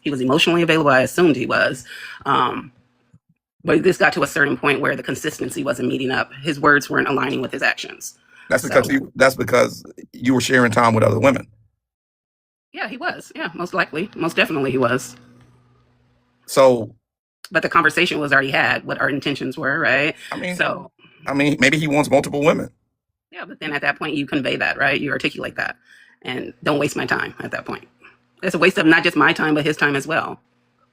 Speaker 4: He was emotionally available. I assumed he was. But this got to a certain point where the consistency wasn't meeting up. His words weren't aligning with his actions.
Speaker 1: That's because you were sharing time with other women.
Speaker 4: Yeah, he was. Yeah, most likely. Most definitely he was.
Speaker 1: So.
Speaker 4: But the conversation was already had, what our intentions were, right?
Speaker 1: I mean, maybe he wants multiple women.
Speaker 4: Yeah, but then at that point, you convey that, right? You articulate that. And don't waste my time at that point. It's a waste of not just my time, but his time as well.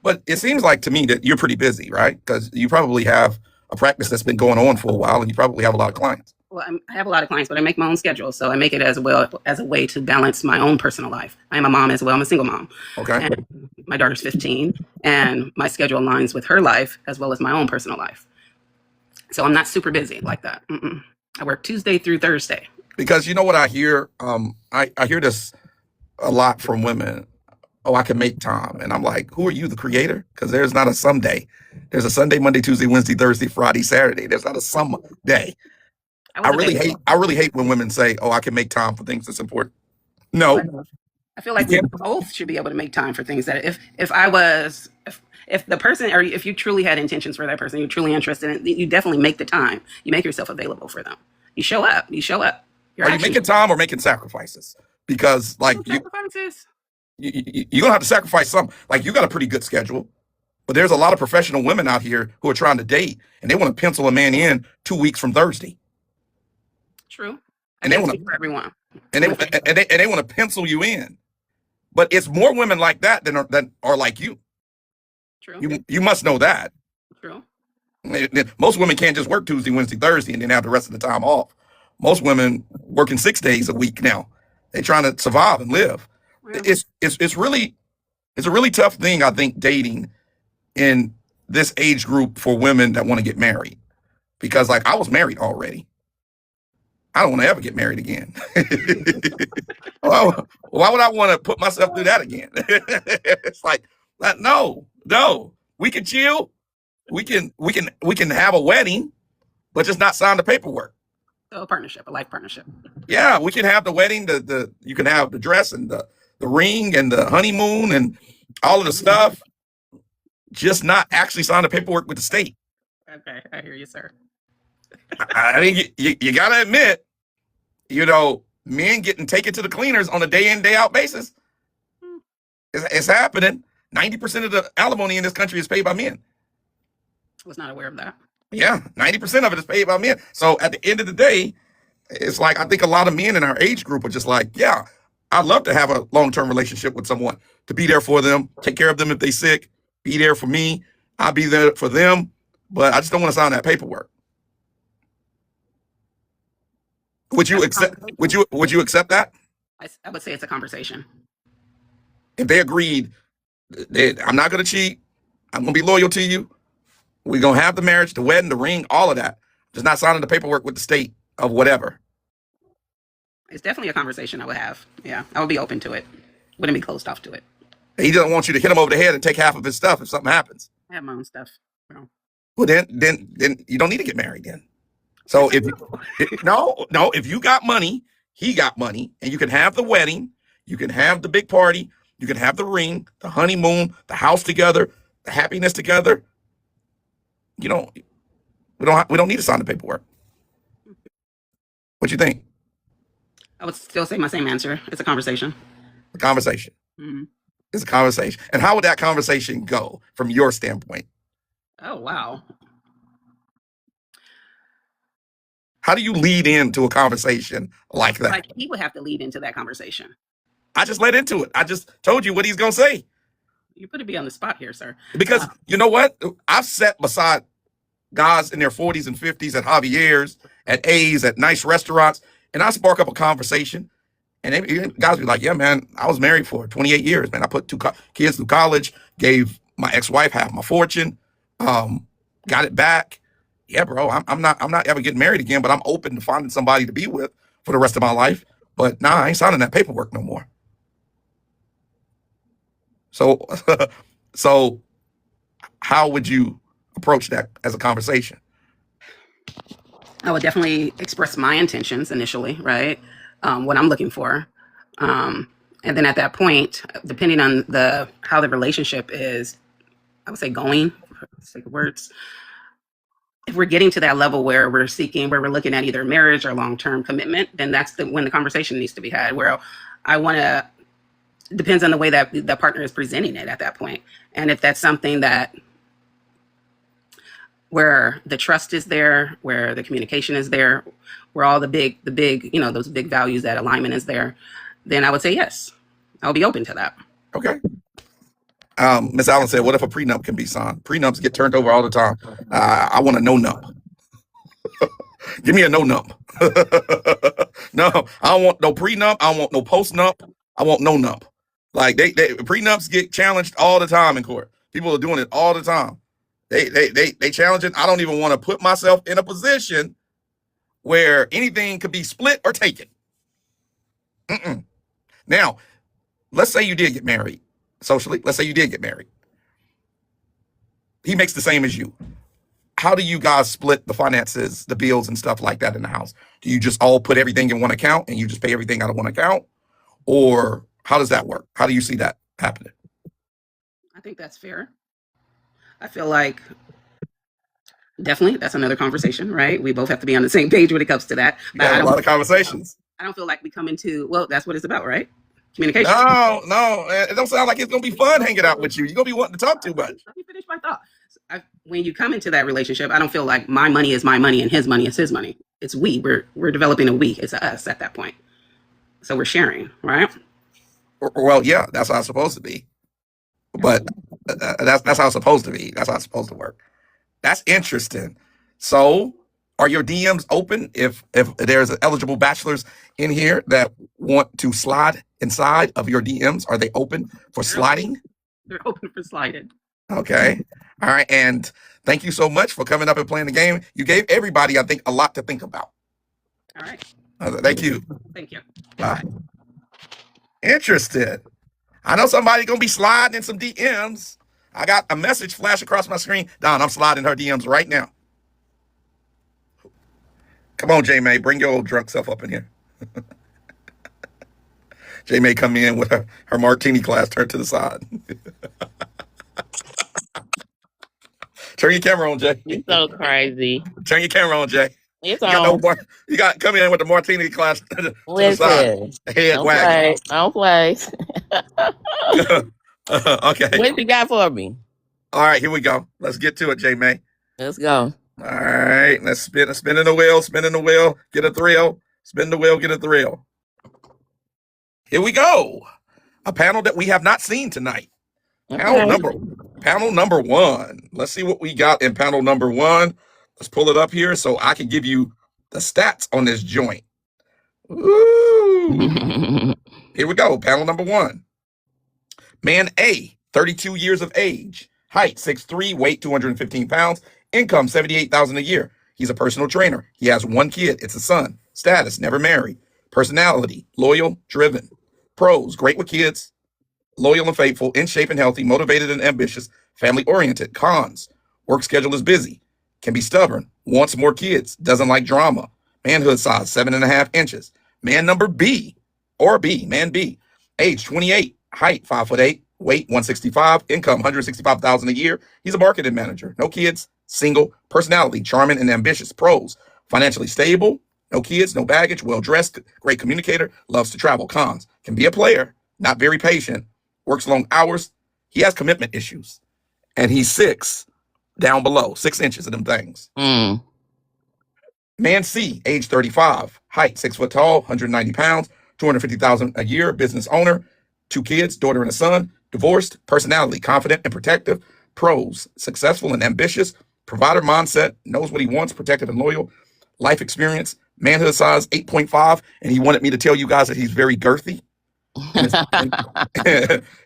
Speaker 1: But it seems like to me that you're pretty busy, right? Because you probably have a practice that's been going on for a while, and you probably have a lot of clients.
Speaker 4: Well, I have a lot of clients, but I make my own schedule. So I make it as well as a way to balance my own personal life. I am a mom as well. I'm a single mom.
Speaker 1: Okay.
Speaker 4: And my daughter's 15, and my schedule aligns with her life as well as my own personal life. So I'm not super busy like that. I work Tuesday through Thursday.
Speaker 1: Because you know what I hear? I hear this a lot from women. Oh, I can make time. And I'm like, who are you, the creator? Because there's not a someday. There's a Sunday, Monday, Tuesday, Wednesday, Thursday, Friday, Saturday. There's not a someday. I really hate when women say, oh, I can make time for things that's important. No.
Speaker 4: I feel like we both should be able to make time for things that if the person, or if you truly had intentions for that person, you're truly interested in, you definitely make the time. You make yourself available for them. You show up. Are
Speaker 1: you making time or making sacrifices? Because like
Speaker 4: sacrifices?
Speaker 1: You're gonna have to sacrifice some. Like you got a pretty good schedule, but there's a lot of professional women out here who are trying to date and they want to pencil a man in 2 weeks from Thursday.
Speaker 4: True.
Speaker 1: And they want to everyone. And they want to pencil you in. But it's more women like that than are like you.
Speaker 4: True.
Speaker 1: You must know that.
Speaker 4: True.
Speaker 1: Most women can't just work Tuesday, Wednesday, Thursday, and then have the rest of the time off. Most women working 6 days a week now. They're trying to survive and live. Yeah. It's a really tough thing, I think, dating in this age group for women that want to get married. Because like I was married already. I don't want to ever get married again. Well, why would I want to put myself through that again? It's like, no. We can chill. We can have a wedding, but just not sign the paperwork.
Speaker 4: So a life partnership.
Speaker 1: Yeah, we can have the wedding. You can have the dress and the ring and the honeymoon and all of the stuff. Just not actually sign the paperwork with the state.
Speaker 4: Okay, I hear you, sir.
Speaker 1: I think you gotta admit, men getting taken to the cleaners on a day in, day out basis. It's happening. 90% of the alimony in this country is paid by men.
Speaker 4: I was not aware of that.
Speaker 1: Yeah, 90% of it is paid by men. So at the end of the day, it's like I think a lot of men in our age group are just like, yeah, I'd love to have a long-term relationship with someone, to be there for them, take care of them if they're sick, be there for me. I'll be there for them, but I just don't want to sign that paperwork. Would you accept that?
Speaker 4: I would say it's a conversation.
Speaker 1: If they agreed that I'm not going to cheat, I'm going to be loyal to you, we're going to have the marriage, the wedding, the ring, all of that, just not signing the paperwork with the state of whatever.
Speaker 4: It's definitely a conversation I would have. Yeah, I would be open to it. Wouldn't be closed off to it.
Speaker 1: He doesn't want you to hit him over the head and take half of his stuff if something happens.
Speaker 4: I have my own stuff.
Speaker 1: Well, then you don't need to get married then. So if you got money, he got money, and you can have the wedding, you can have the big party, you can have the ring, the honeymoon, the house together, the happiness together. We don't need to sign the paperwork. What you think?
Speaker 4: I would still say my same answer. It's a conversation.
Speaker 1: A conversation.
Speaker 4: Mm-hmm.
Speaker 1: It's a conversation. And how would that conversation go from your standpoint?
Speaker 4: Oh, wow.
Speaker 1: How do you lead into a conversation like that?
Speaker 4: Like he would have to lead into that conversation.
Speaker 1: I just led into it. I just told you what he's gonna say.
Speaker 4: You're putting me on the spot here, sir.
Speaker 1: Because you know what? I've sat beside guys in their 40s and 50s at Javier's, at A's, at nice restaurants, and I spark up a conversation. And they, guys be like, yeah, man, I was married for 28 years, man. I put 2 kids through college, gave my ex-wife half my fortune, got it back. Yeah, bro, I'm not ever getting married again, but I'm open to finding somebody to be with for the rest of my life. But nah, I ain't signing that paperwork no more. So, so how would you approach that as a conversation?
Speaker 4: I would definitely express my intentions initially, right? What I'm looking for. And then at that point, depending on how the relationship is, I would say going, for the sake of words, if we're getting to that level where we're looking at either marriage or long-term commitment, then that's when the conversation needs to be had, where I want to, depends on the way that the partner is presenting it at that point. And if that's something that where the trust is there, where the communication is there, where all the big, those big values, that alignment is there, then I would say yes. I'll be open to that.
Speaker 1: Okay. Miss Allen said, what if a prenup can be signed? Prenups get turned over all the time. I want a no-nup. Give me a no-nup. No, I don't want no prenup. I don't want no post-nup. I want no-nup. Like prenups get challenged all the time in court. People are doing it all the time. They challenge it. I don't even want to put myself in a position where anything could be split or taken. Now, let's say you did get married socially. Let's say you did get married. He makes the same as you. How do you guys split the finances, the bills and stuff like that in the house? Do you just all put everything in one account and you just pay everything out of one account? Or how does that work? How do you see that happening?
Speaker 4: I think that's fair. I feel like definitely that's another conversation, right? We both have to be on the same page when it comes to that.
Speaker 1: Yeah, a lot of conversations.
Speaker 4: I don't feel like we come into, well, that's what it's about, right? Communication.
Speaker 1: No, it don't sound like it's gonna be fun hanging out with you. You're gonna be wanting to talk too much.
Speaker 4: Let me finish my thought. When you come into that relationship, I don't feel like my money is my money and his money is his money. It's we're developing a we. It's a us at that point. So we're sharing, right?
Speaker 1: Well, yeah, that's how it's supposed to be. But that's how it's supposed to be. That's how it's supposed to work. That's interesting. So, are your DMs open if there's eligible bachelors in here that want to slide inside of your DMs? Are they open for sliding?
Speaker 4: They're open for sliding.
Speaker 1: Okay. All right. And thank you so much for coming up and playing the game. You gave everybody, I think, a lot to think about.
Speaker 4: All right.
Speaker 1: Thank you.
Speaker 4: Thank you.
Speaker 1: Bye. Interested. I know somebody's going to be sliding in some DMs. I got a message flash across my screen. Don, I'm sliding her DMs right now. Come on, J-May. Bring your old drunk self up in here. J-May come in with her martini glass turned to the side. Turn your camera on, Jay.
Speaker 12: You're so crazy.
Speaker 1: Turn your camera on, Jay.
Speaker 12: It's on.
Speaker 1: You got come in with the martini glass to the side. Head
Speaker 12: don't
Speaker 1: wagging.
Speaker 12: Don't play.
Speaker 1: Okay.
Speaker 12: What you got for me?
Speaker 1: All right, here we go. Let's get to it, J-May.
Speaker 12: Let's go.
Speaker 1: All right, let's spinning the wheel, get a thrill. Spin the wheel, get a thrill. Here we go. A panel that we have not seen tonight.
Speaker 12: Okay.
Speaker 1: Panel number 1. Let's see what we got in panel number 1. Let's pull it up here so I can give you the stats on this joint. Ooh. Here we go. Panel number 1. Man A, 32 years of age, height 6'3", weight 215 pounds, income $78,000 a year. He's a personal trainer. He has 1 kid. It's a son. Status, never married. Personality, loyal, driven. Pros, great with kids, loyal and faithful, in shape and healthy, motivated and ambitious, family oriented. Cons, work schedule is busy, can be stubborn, wants more kids, doesn't like drama. Manhood size 7.5 inches. Man number B, man B, age 28, height 5'8", weight 165, income $165,000 a year. He's a marketing manager, no kids, single, personality, charming and ambitious. Pros, financially stable, no kids, no baggage, well-dressed, great communicator, loves to travel. Cons, can be a player, not very patient, works long hours. He has commitment issues. And he's 6 down below, 6 inches of them things. Man C, age 35, height 6 foot tall, 190 pounds, 250,000 a year, business owner, 2 kids, daughter and a son, divorced, personality, confident and protective, pros, successful and ambitious, provider mindset, knows what he wants, protective and loyal, life experience, manhood size 8.5, and he wanted me to tell you guys that he's very girthy.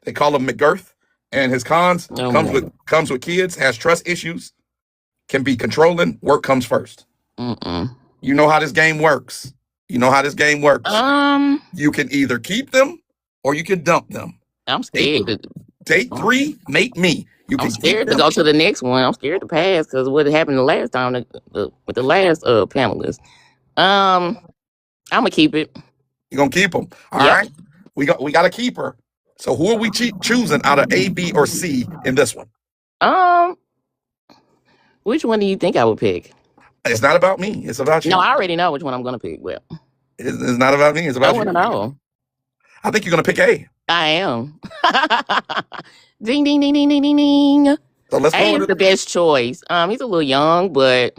Speaker 1: They call him McGirth. And his cons comes with kids, has trust issues, can be controlling, work comes first. You know how this game works. You can either keep them or you can dump them.
Speaker 12: I'm scared.
Speaker 1: Date 3, make me.
Speaker 12: I'm scared to go to the next one. I'm scared to pass because what happened the last time with the last panelist. I'm gonna keep it.
Speaker 1: You're gonna keep them. All right. We got a keeper. So who are we choosing out of A, B, or C in this one?
Speaker 12: Which one do you think I would pick?
Speaker 1: It's not about me. It's about you.
Speaker 12: No, I already know which one I'm gonna pick. Well,
Speaker 1: it's not about me. It's about you.
Speaker 12: I want to know.
Speaker 1: I think you're gonna pick A.
Speaker 12: I am. Ding ding ding ding ding ding ding.
Speaker 1: So let's go.
Speaker 12: A is the best choice. He's a little young, but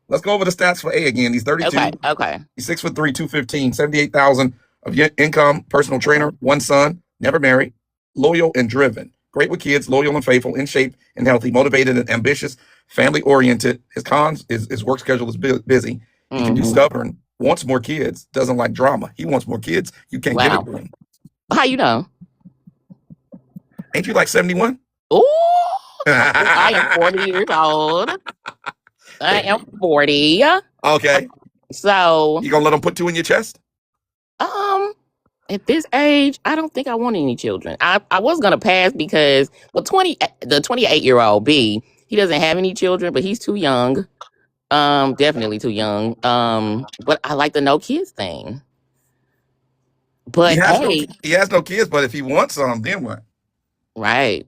Speaker 1: let's go over the stats for A again. He's 32.
Speaker 12: Okay.
Speaker 1: He's 6'3", 215, 78,000 of income, personal trainer, 1 son, never married, loyal and driven, great with kids, loyal and faithful, in shape and healthy, motivated and ambitious, family oriented. His cons is his work schedule is busy. He can be stubborn, wants more kids, doesn't like drama. He wants more kids. You can't give it to him.
Speaker 12: How you know?
Speaker 1: Ain't you like 71?
Speaker 12: Ooh, I am 40 years old. I am 40.
Speaker 1: Okay.
Speaker 12: So
Speaker 1: you gonna let him put 2 in your chest?
Speaker 12: At this age, I don't think I want any children. I was gonna pass because the 28-year-old B, he doesn't have any children, but he's too young. Definitely too young. But I like the no kids thing. But
Speaker 1: he has no kids, but if he wants some, then what?
Speaker 12: Right.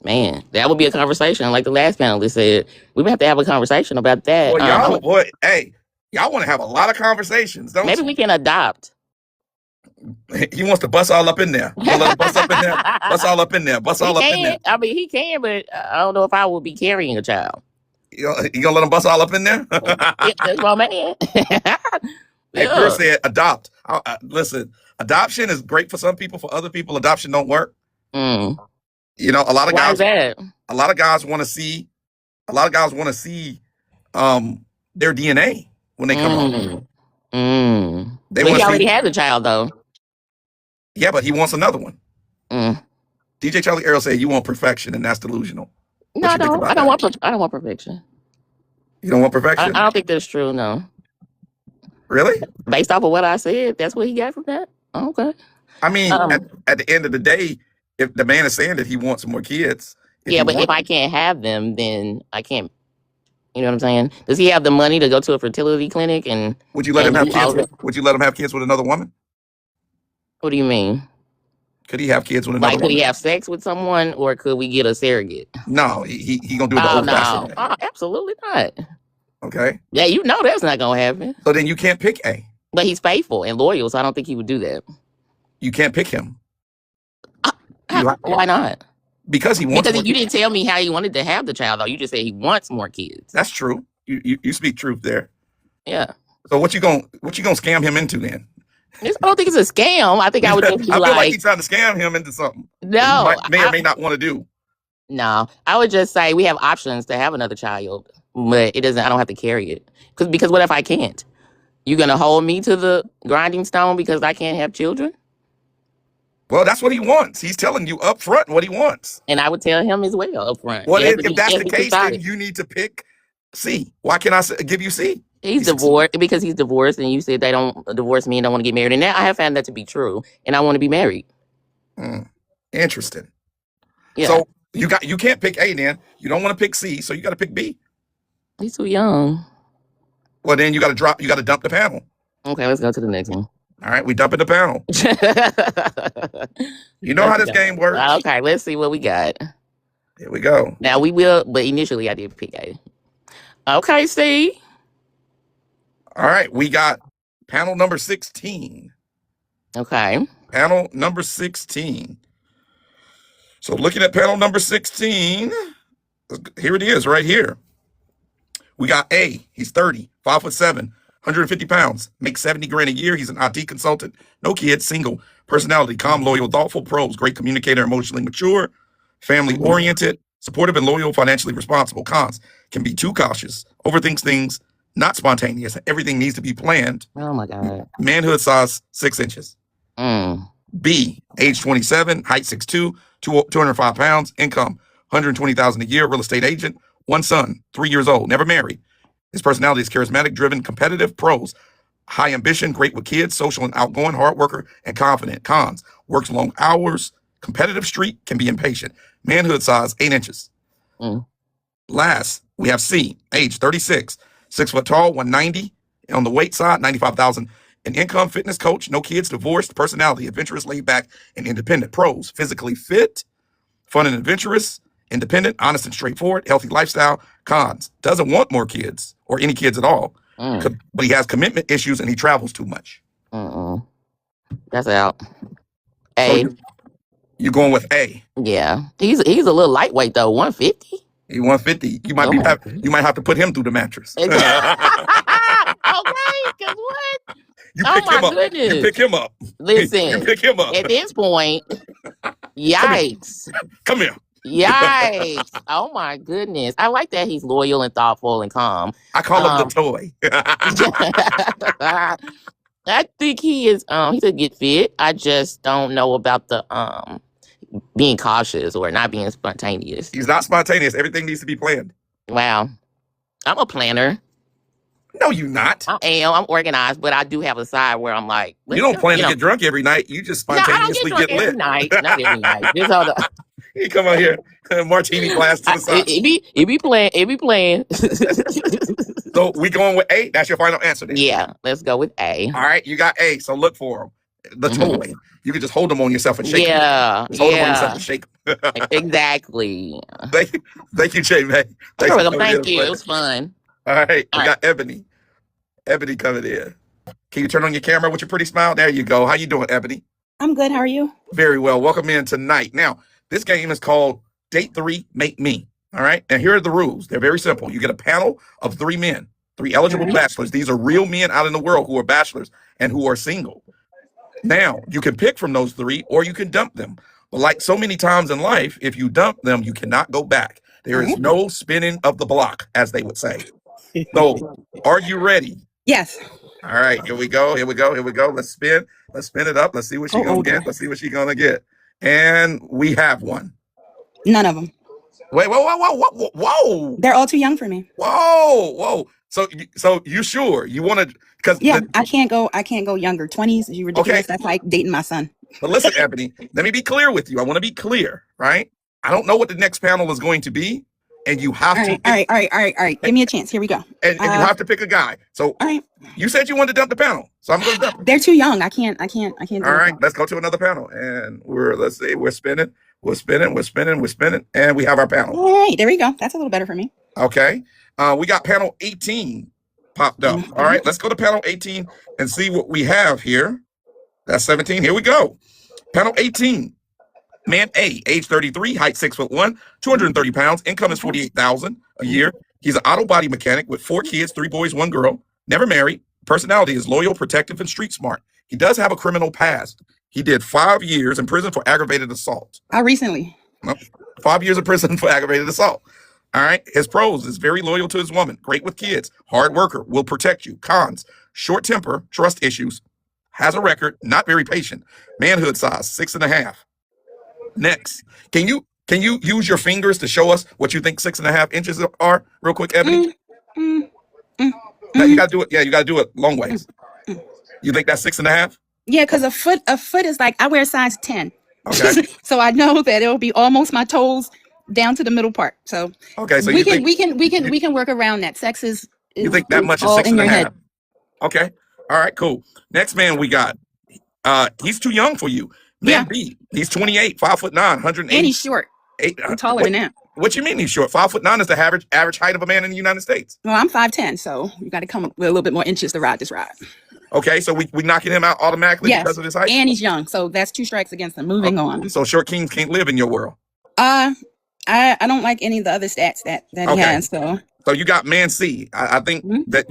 Speaker 12: Man, that would be a conversation. Like the last panelist said, we would have to have a conversation about that.
Speaker 1: Well, y'all want to have a lot of conversations, don't you?
Speaker 12: Maybe we can adopt.
Speaker 1: He wants to bust all up in there. Bust up in there. Bust all up in there. Bust all up in there.
Speaker 12: I mean, he can, but I don't know if I would be carrying a child.
Speaker 1: You gonna let him bust all up in there?
Speaker 12: That's my man.
Speaker 1: Hey, Chris said adopt. Listen, adoption is great for some people. For other people, adoption don't work. You know, a lot of guys. A lot of guys want to see. Their DNA when they come home.
Speaker 12: He already had the child though.
Speaker 1: Yeah, but he wants another one. DJ Charlie Earl said you want perfection, and that's delusional.
Speaker 12: No, I don't. I don't want perfection.
Speaker 1: You don't want perfection?
Speaker 12: I don't think that's true. No.
Speaker 1: Really?
Speaker 12: Based off of what I said, that's what he got from that. Okay.
Speaker 1: I mean, at the end of the day, if the man is saying that he wants more kids,
Speaker 12: if I can't have them, then I can't. You know what I'm saying? Does he have the money to go to a fertility clinic and?
Speaker 1: Would you let him have kids? Would you let him have kids with another woman?
Speaker 12: What do you mean?
Speaker 1: Could he have kids with another woman?
Speaker 12: Could he have sex with someone, or could we get a surrogate?
Speaker 1: No, he gonna do it the old-fashioned way.
Speaker 12: Absolutely not.
Speaker 1: Okay.
Speaker 12: Yeah, you know that's not gonna happen.
Speaker 1: So then you can't pick A.
Speaker 12: But he's faithful and loyal, so I don't think he would do that.
Speaker 1: You can't pick him.
Speaker 12: Why not?
Speaker 1: Because he wants.
Speaker 12: Because you didn't tell me how he wanted to have the child, though. You just said he wants more kids.
Speaker 1: That's true. You speak truth there.
Speaker 12: Yeah.
Speaker 1: So what you gonna scam him into then?
Speaker 12: I don't think it's a scam. I think I would just be
Speaker 1: I feel like he's trying to scam him into something.
Speaker 12: No,
Speaker 1: he may or may not want to do.
Speaker 12: No, I would just say we have options to have another child, but it doesn't. I don't have to carry it because what if I can't? You gonna hold me to the grinding stone because I can't have children?
Speaker 1: Well, that's what he wants. He's telling you up front what he wants,
Speaker 12: and I would tell him as well up front.
Speaker 1: Well, if that's the case, then you need to pick C. Why can't I give you C?
Speaker 12: He's divorced because he's divorced, and you said they don't divorce me and don't want to get married. And now I have found that to be true, and I want to be married.
Speaker 1: Interesting.
Speaker 12: Yeah.
Speaker 1: So you can't pick A then. You don't want to pick C, so you got to pick B.
Speaker 12: He's too young.
Speaker 1: Well, then you got to dump the panel.
Speaker 12: Okay, let's go to the next one.
Speaker 1: All right, we dumping the panel. You know how this game works.
Speaker 12: Okay, let's see what we got.
Speaker 1: Here we go.
Speaker 12: Now we will, but initially I did pick A. Okay, Steve.
Speaker 1: All right, we got panel number 16.
Speaker 12: Okay.
Speaker 1: Panel number 16. So looking at panel number 16, here it is right here. We got A. He's 30, 5'7", 150 pounds, makes 70 grand a year. He's an IT consultant, no kids, single, personality, calm, loyal, thoughtful, pros, great communicator, emotionally mature, family oriented, supportive and loyal, financially responsible. Cons, can be too cautious, overthinks things, not spontaneous. Everything needs to be planned.
Speaker 12: Oh my God.
Speaker 1: Manhood size 6 inches. B, age 27, height 6'2", 205 pounds, income $120,000 a year, real estate agent, one son, 3 years old, never married. His personality is charismatic, driven, competitive. Pros, high ambition, great with kids, social and outgoing, hard worker, and confident. Cons, works long hours, competitive streak, can be impatient. Manhood size 8 inches. Last, we have C, age 36, 6 foot tall, 190. On the weight side, 95,000 in income, fitness coach, no kids, divorced, personality, adventurous, laid back, and independent. Pros, physically fit, fun and adventurous, independent, honest and straightforward, healthy lifestyle. Cons, doesn't want more kids or any kids at all, but he has commitment issues and he travels too much.
Speaker 12: That's out. A.
Speaker 1: So you're going with A.
Speaker 12: Yeah, he's a little lightweight though. 150.
Speaker 1: He 150. You might have to put him through the mattress.
Speaker 12: Okay, because what?
Speaker 1: You pick him up.
Speaker 12: Goodness.
Speaker 1: You pick him up.
Speaker 12: Listen,
Speaker 1: you pick him up.
Speaker 12: At this point, yikes.
Speaker 1: Come here.
Speaker 12: Yikes. Oh my goodness. I like that he's loyal and thoughtful and calm.
Speaker 1: I call him the toy.
Speaker 12: I think he is he's a good fit. I just don't know about the being cautious or not being spontaneous.
Speaker 1: He's not spontaneous. Everything needs to be planned.
Speaker 12: Wow. I'm a planner.
Speaker 1: No, you're not.
Speaker 12: I am. I'm organized, but I do have a side where I'm like,
Speaker 1: you don't plan to get drunk every night. You just spontaneously get lit.
Speaker 12: Every night. Not every night. This other.
Speaker 1: You come out here, martini glass to the side.
Speaker 12: It be playing.
Speaker 1: So we going with A? That's your final answer then?
Speaker 12: Yeah, let's go with A.
Speaker 1: All right, you got A. So look for him. The toy. You can just hold them on yourself and shake
Speaker 12: them.
Speaker 1: Just hold them on yourself and shake them.
Speaker 12: Exactly.
Speaker 1: Thank you, Jay May.
Speaker 12: Thank you. It was fun.
Speaker 1: All right, we got Ebony. Ebony coming in. Can you turn on your camera with your pretty smile? There you go. How you doing, Ebony?
Speaker 13: I'm good. How are you?
Speaker 1: Very well. Welcome in tonight. Now, this game is called Date 3, Make Me. All right. And here are the rules. They're very simple. You get a panel of 3 men, 3 eligible bachelors. These are real men out in the world who are bachelors and who are single. Now, you can pick from those 3 or you can dump them. But like so many times in life, if you dump them, you cannot go back. There is no spinning of the block, as they would say. So, are you ready?
Speaker 13: Yes.
Speaker 1: All right. Here we go. Let's spin. Let's spin it up. Let's see what she's going to get. Let's see what she's going to get. And we have one.
Speaker 13: None of them.
Speaker 1: Wait, whoa.
Speaker 13: They're all too young for me.
Speaker 1: Whoa. So you sure you want to? Because
Speaker 13: I can't go younger. 20s is ridiculous. Okay. That's like dating my son.
Speaker 1: But listen, Ebony, let me be clear with you. I want to be clear, right? I don't know what the next panel is going to be, and you have to.
Speaker 13: All right. Give me a chance. Here we go.
Speaker 1: And you have to pick a guy. So
Speaker 13: all right.
Speaker 1: You said you wanted to dump the panel, so I'm going to dump.
Speaker 13: They're too young. I can't. Do
Speaker 1: all right, let's go to another panel, and we're spinning, and we have our panel.
Speaker 13: All right, there we go. That's a little better for me.
Speaker 1: Okay, we got panel 18 popped up. All right, let's go to panel 18 and see what we have here. That's 17. Here we go. Panel 18. Man A, age 33, height 6'1", 230 pounds, income is $48,000 a year. He's an auto body mechanic with 4 kids, 3 boys, 1 girl, never married. Personality is loyal, protective, and street smart. He does have a criminal past. He did 5 years in prison for aggravated assault.
Speaker 13: How recently?
Speaker 1: 5 years in prison for aggravated assault. All right. His pros is very loyal to his woman, great with kids, hard worker, will protect you. Cons, short temper, trust issues, has a record, not very patient. Manhood size 6.5. Next, can you use your fingers to show us what you think 6.5 inches are, real quick, Ebony? No, you gotta do it. Yeah, you gotta do it long ways. You think that's 6.5?
Speaker 13: Yeah, because a foot is like I wear size 10.
Speaker 1: Okay.
Speaker 13: So I know that it'll be almost my toes down to the middle part. So
Speaker 1: okay, so
Speaker 13: we can work around that. Sex is
Speaker 1: you think that much is 6.5? Okay. All right. Cool. Next man we got. He's too young for you. Man B, he's 28, 5'9", 180.
Speaker 13: And he's short. I'm taller than that.
Speaker 1: What you mean he's short? 5'9" is the average height of a man in the United States.
Speaker 13: Well, I'm 5'10", so you got to come up with a little bit more inches to ride this ride.
Speaker 1: Okay, so we knocking him out automatically because of his height?
Speaker 13: And he's young, so that's 2 strikes against him. Moving on.
Speaker 1: So short kings can't live in your world.
Speaker 13: I don't like any of the other stats that he has. So
Speaker 1: So you got man C. I think that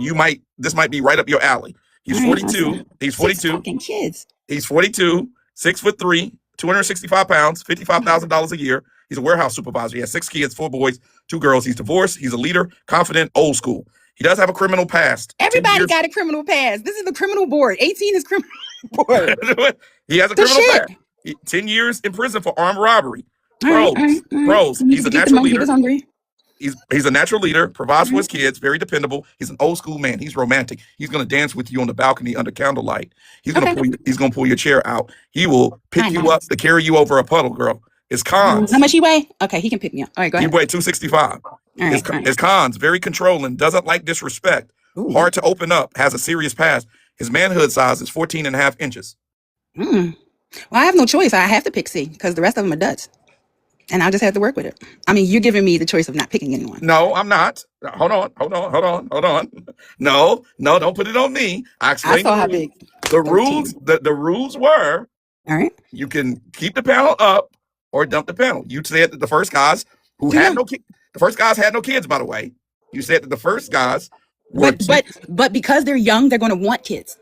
Speaker 1: this might be right up your alley. He's 42. He's 42.
Speaker 13: Fucking kids.
Speaker 1: He's 42, 6'3", 265 pounds, $55,000 a year. He's a warehouse supervisor. He has 6 kids, 4 boys, 2 girls. He's divorced. He's a leader, confident, old school. He does have a criminal past.
Speaker 13: Everybody got a criminal past. This is the criminal board. 18 is criminal board.
Speaker 1: He has a criminal past. 10 years in prison for armed robbery. Pros. He's a natural leader. He's a natural leader, provides for his kids, very dependable. He's an old school man. He's romantic. He's going to dance with you on the balcony under candlelight. He's going to pull your chair out. He will pick you up to carry you over a puddle, girl. His cons.
Speaker 13: How much he weigh? Okay, he can pick me up. All right, go ahead.
Speaker 1: He weigh 265. His cons, very controlling, doesn't like disrespect, hard to open up, has a serious past. His manhood size is 14.5 inches.
Speaker 13: Well, I have no choice. I have to pick C because the rest of them are duds. And I just have to work with it. I mean, you're giving me the choice of not picking anyone.
Speaker 1: No, I'm not. Hold on. No, don't put it on me. I explained
Speaker 13: I saw how big.
Speaker 1: The rules. The rules were,
Speaker 13: all right,
Speaker 1: you can keep the panel up or dump the panel. You said that the first guys who had no kids, the first guys had no kids, by the way. You said that the first guys were
Speaker 13: but because they're young, they're going to want kids.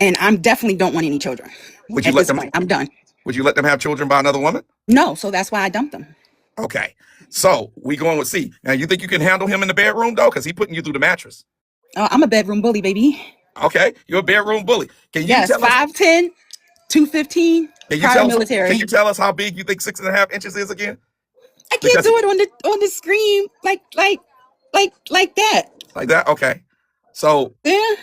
Speaker 13: And I definitely don't want any children.
Speaker 1: Would you let them?
Speaker 13: I'm done.
Speaker 1: Would you let them have children by another woman?
Speaker 13: No, so that's why I dumped them.
Speaker 1: Okay, so we going with C. Now, you think you can handle him in the bedroom, though? Because he's putting you through the mattress.
Speaker 13: I'm a bedroom bully, baby.
Speaker 1: Okay, you're a bedroom bully. Can you tell
Speaker 13: 5'10", 215, prior military.
Speaker 1: Can you tell us how big you think 6.5 inches is again?
Speaker 13: I can't do it on the screen like that.
Speaker 1: Like that? Okay. So
Speaker 13: yeah.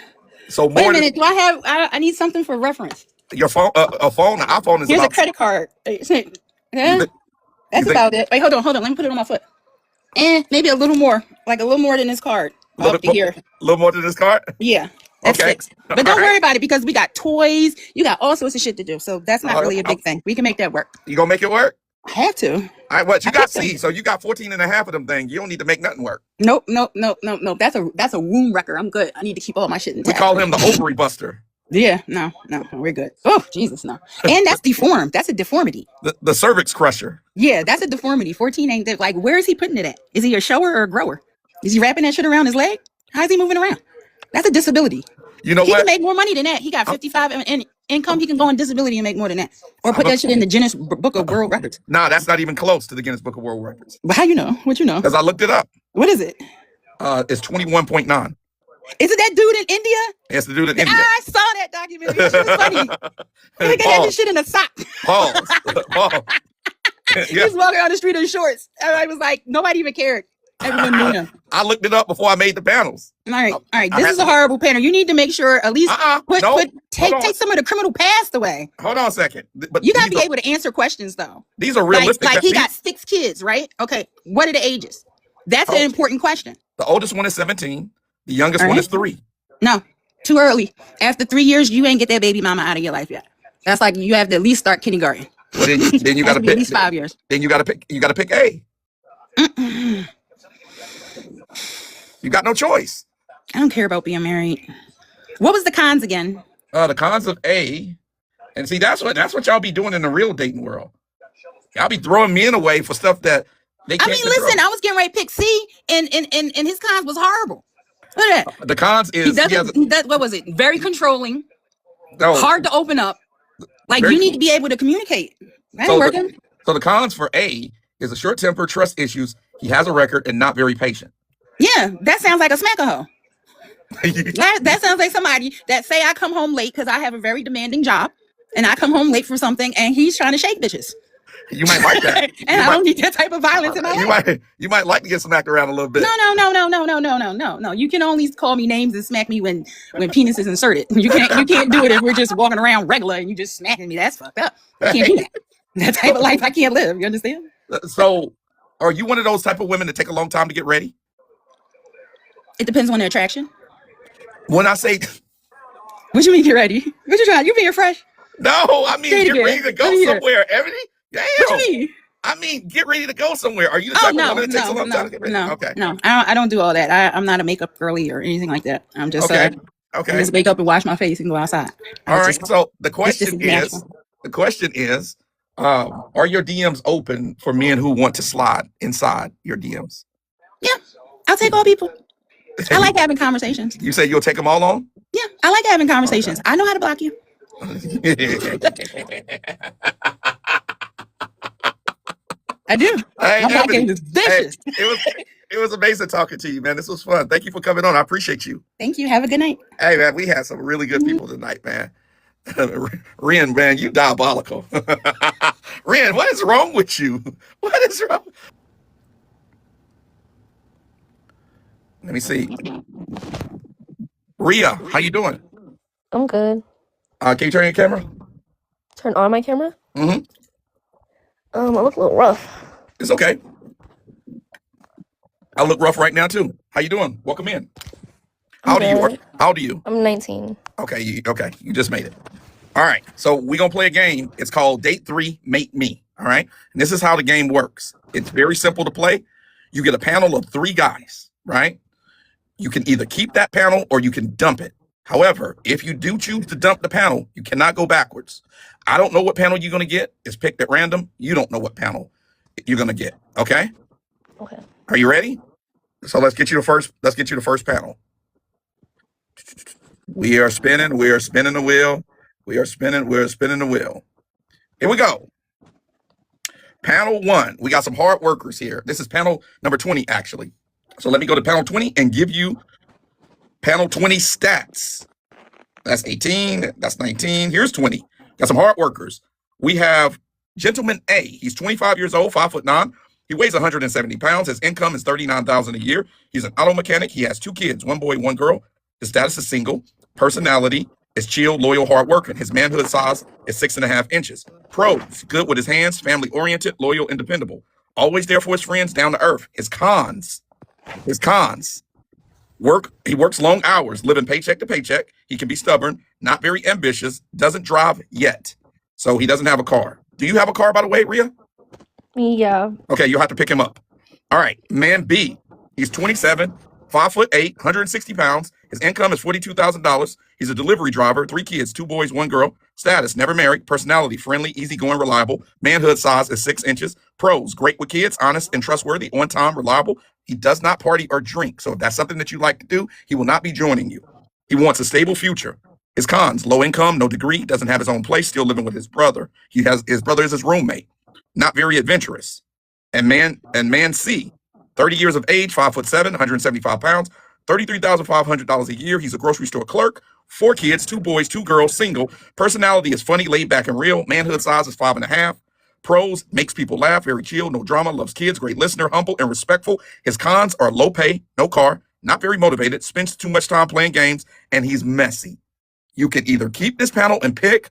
Speaker 1: So
Speaker 13: wait a minute. Do I need something for reference?
Speaker 1: Your phone, an iPhone is.
Speaker 13: Here's a credit card. Yeah, that's about it. Wait, hold on. Let me put it on my foot. Maybe a little more, like a little more than this card. Here.
Speaker 1: A little more than this card?
Speaker 13: Yeah. That's 6. But don't worry about it because we got toys. You got all sorts of shit to do. So that's not really a big thing. We can make that work.
Speaker 1: You gonna make it work?
Speaker 13: I have to.
Speaker 1: All right, what you got C, so you got 14.5 of them things. You don't need to make nothing work.
Speaker 13: Nope. That's a womb wrecker. I'm good. I need to keep all my shit intact.
Speaker 1: We call him the ovary buster.
Speaker 13: Yeah, no, we're good. Oh, Jesus, no. And that's deformed. That's a deformity.
Speaker 1: The cervix crusher.
Speaker 13: Yeah, that's a deformity. 14 ain't that. Like, where is he putting it at? Is he a shower or a grower? Is he wrapping that shit around his leg? How is he moving around? That's a disability.
Speaker 1: You know
Speaker 13: he
Speaker 1: what?
Speaker 13: He can make more money than that. He got 55 in income. He can go on disability and make more than that. Or put that shit in the Guinness Book of World Records.
Speaker 1: Nah, that's not even close to the Guinness Book of World Records.
Speaker 13: But how you know? What you know?
Speaker 1: Because I looked it up.
Speaker 13: What is it?
Speaker 1: It's 21.9.
Speaker 13: Is it that dude in India?
Speaker 1: It's the dude in India.
Speaker 13: I saw that documentary. That shit was funny. Look at that shit in a sock.
Speaker 1: Pause.
Speaker 13: He was walking on the street in shorts. And I was like, nobody even cared. Everyone knew him.
Speaker 1: I looked it up before I made the panels.
Speaker 13: All right. This is a horrible panel. You need to make sure at least take some of the criminal past away.
Speaker 1: Hold on a second. But
Speaker 13: you gotta be able to answer questions though.
Speaker 1: These are realistic.
Speaker 13: Like he got 6 kids, right? Okay. What are the ages? That's an important question.
Speaker 1: The oldest one is 17. The youngest one is 3.
Speaker 13: No, too early. After 3 years, you ain't get that baby mama out of your life yet. That's like you have to at least start kindergarten.
Speaker 1: Well, then you got to pick
Speaker 13: at least 5 years.
Speaker 1: Then you got to pick. You got to pick A. You got no choice.
Speaker 13: I don't care about being married. What was the cons again?
Speaker 1: The cons of A, and see that's what y'all be doing in the real dating world. Y'all be throwing men away for stuff that.
Speaker 13: Listen, I was getting ready to pick C, and his cons was horrible. Look at that.
Speaker 1: The cons is
Speaker 13: what was it? Very controlling. Hard to open up. Like you need to be able to communicate. That ain't working.
Speaker 1: So the cons for A is a short temper, trust issues. He has a record and not very patient.
Speaker 13: Yeah, that sounds like a smacker-hoe. that sounds like somebody that say I come home late because I have a very demanding job, and I come home late for something, and he's trying to shake bitches.
Speaker 1: You might like that.
Speaker 13: And I don't need that type of violence in my life.
Speaker 1: You might like to get smacked around a little bit.
Speaker 13: No. You can only call me names and smack me when penis is inserted. You can't do it if we're just walking around regular and you just smacking me. That's fucked up. I can't do that. That type of life I can't live. You understand?
Speaker 1: So, are you one of those type of women that take a long time to get ready?
Speaker 13: It depends on the attraction.
Speaker 1: When I say,
Speaker 13: what you mean get ready? What you trying? You being fresh?
Speaker 1: No, I mean get ready to go somewhere. Everything. Damn.
Speaker 13: What you mean?
Speaker 1: I mean, get ready to go somewhere. Are you the type of woman that takes a long time to get ready?
Speaker 13: No,
Speaker 1: okay.
Speaker 13: No, I don't do all that. I'm not a makeup girly or anything like that. I'm just
Speaker 1: okay.
Speaker 13: I just wake up and wash my face and go outside.
Speaker 1: All right. So the question is, are your DMs open for men who want to slide inside your DMs?
Speaker 13: Yeah. I'll take all people. I like having conversations.
Speaker 1: You say you'll take them all on?
Speaker 13: Yeah, I like having conversations. I know how to block you. I do.
Speaker 1: Hey,
Speaker 13: My block
Speaker 1: Ebony,
Speaker 13: game is vicious.
Speaker 1: it was amazing talking to you, man. This was fun. Thank you for coming on. I appreciate you.
Speaker 13: Thank you. Have a good night.
Speaker 1: Hey, man, we had some really good people tonight, man. Ren, man, you diabolical. Ren, what is wrong with you? What is wrong? Let me see. Rhea, how you doing?
Speaker 14: I'm good.
Speaker 1: Can you turn your camera?
Speaker 14: Turn on my camera?
Speaker 1: Mm-hmm.
Speaker 14: I look a little rough.
Speaker 1: It's okay. I look rough right now too. How you doing? Welcome in. How old are you? How old are you?
Speaker 14: I'm 19.
Speaker 1: Okay, you just made it. All right, so we're gonna play a game. It's called Date 3, Mate Me. All right, and this is how the game works. It's very simple to play. You get a panel of 3 guys, right? You can either keep that panel or you can dump it. However, if you do choose to dump the panel, you cannot go backwards. I don't know what panel you're gonna get. It's picked at random. You don't know what panel you're gonna get. Okay?
Speaker 14: Okay.
Speaker 1: Are you ready? So let's get you the first panel. We are spinning the wheel. We're spinning the wheel. Here we go. Panel 1. We got some hard workers here. This is panel number 20, actually. So let me go to panel 20 and give you panel 20 stats. That's 18. That's 19. Here's 20. Got some hard workers. We have Gentleman A. He's 25 years old, 5'9". He weighs 170 pounds. His income is $39,000 a year. He's an auto mechanic. He has 2 kids, 1 boy, 1 girl. His status is single. Personality is chill, loyal, hardworking. His manhood size is 6.5 inches. Pros: good with his hands, family oriented, loyal, and dependable. Always there for his friends, down to earth. His cons: he works long hours, living paycheck to paycheck. He can be stubborn, not very ambitious, doesn't drive yet. So he doesn't have a car. Do you have a car, by the way, Rhea?
Speaker 14: Yeah.
Speaker 1: Okay, you'll have to pick him up. All right, man B. He's 27, 5'8", 160 pounds. His income is $42,000. He's a delivery driver, 3 kids, 2 boys, 1 girl. Status: never married. Personality: friendly, easygoing, reliable. Manhood size is 6 inches. Pros: great with kids, honest and trustworthy, on time, reliable. He does not party or drink. So if that's something that you like to do, he will not be joining you. He wants a stable future. His cons: low income, no degree, doesn't have his own place, still living with his brother. His brother is his roommate. Not very adventurous. And man C, 30 years of age, 5'7", 175 pounds, $33,500 a year. He's a grocery store clerk, 4 kids, 2 boys, 2 girls, single. Personality is funny, laid back, and real. Manhood size is 5.5. Pros: makes people laugh, very chill, no drama, loves kids, great listener, humble and respectful. His cons are low pay, no car, not very motivated, spends too much time playing games, and he's messy. You can either keep this panel and pick,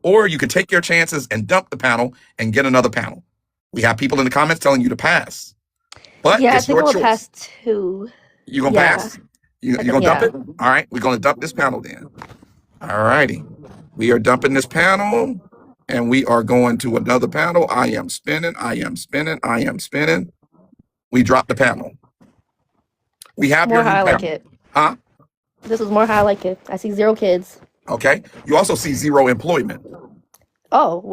Speaker 1: or you can take your chances and dump the panel and get another panel. We have people in the comments telling you to pass. But
Speaker 14: yeah,
Speaker 1: it's
Speaker 14: I think
Speaker 1: your
Speaker 14: I'll
Speaker 1: choice.
Speaker 14: pass 2.
Speaker 1: You gonna pass? You gonna dump it? All right, we're gonna dump this panel then. All righty. We are dumping this panel and we are going to another panel. I am spinning. We dropped the panel. We have
Speaker 14: More
Speaker 1: your new
Speaker 14: how I like
Speaker 1: panel.
Speaker 14: it.
Speaker 1: Huh?
Speaker 14: This is more how I like it. I see 0 kids.
Speaker 1: Okay. You also see 0 employment.
Speaker 14: Oh,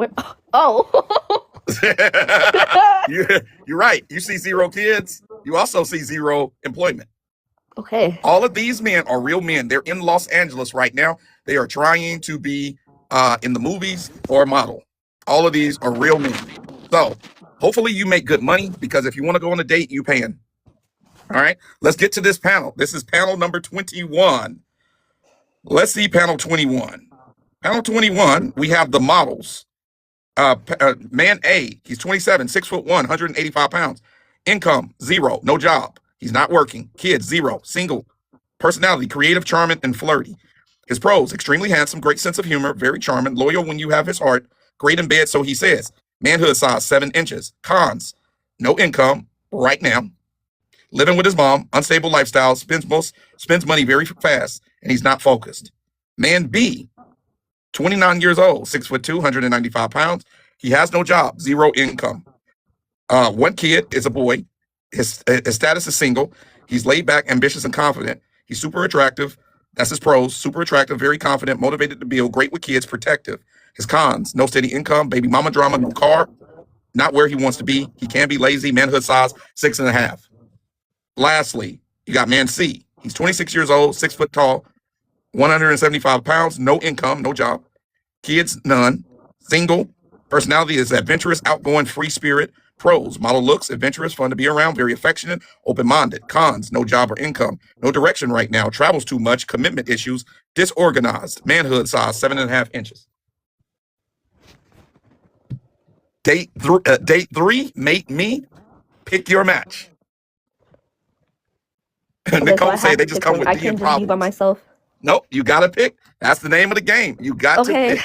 Speaker 1: You're right. You see 0 kids. You also see 0 employment.
Speaker 14: Okay.
Speaker 1: All of these men are real men. They're in Los Angeles right now. They are trying to be in the movies or a model. All of these are real men. So hopefully you make good money, because if you want to go on a date, you paying. All right. Let's get to this panel. This is panel number 21. Let's see panel 21. Panel 21, we have the models. Man A, he's 27, 6'1", 185 pounds. Income: 0, no job. He's not working. Kids: 0, single. Personality: creative, charming, and flirty. His pros: extremely handsome, great sense of humor, very charming, loyal when you have his heart, great in bed, so he says. Manhood size: 7 inches. Cons: no income right now. Living with his mom, unstable lifestyle, spends money very fast, and he's not focused. Man B, 29 years old, 6'2", 195 pounds. He has no job, 0 income. 1 kid is a boy. His status is single. He's laid back, ambitious, and confident. He's super attractive. That's his pros: super attractive, very confident, motivated to build, great with kids, protective. His cons: no steady income, baby mama drama, no car, not where he wants to be. He can be lazy. Manhood size: 6.5. Lastly, you got man C. He's 26 years old, 6 foot tall, 175 pounds, no income, no job, kids, none, single. Personality is adventurous, outgoing, free spirit. Pros, model looks, adventurous, fun to be around, very affectionate, open-minded. Cons, no job or income, no direction right now, travels too much, commitment issues, disorganized, manhood size, 7.5 inches. Date 3, mate me, pick your match.
Speaker 14: Okay,
Speaker 1: Nicole
Speaker 14: so
Speaker 1: say they just come
Speaker 14: one.
Speaker 1: with
Speaker 14: I
Speaker 1: DM
Speaker 14: can't just be by
Speaker 1: problems.
Speaker 14: myself.
Speaker 1: Nope, you gotta pick. That's the name of the game. You got to
Speaker 14: Okay.
Speaker 1: pick.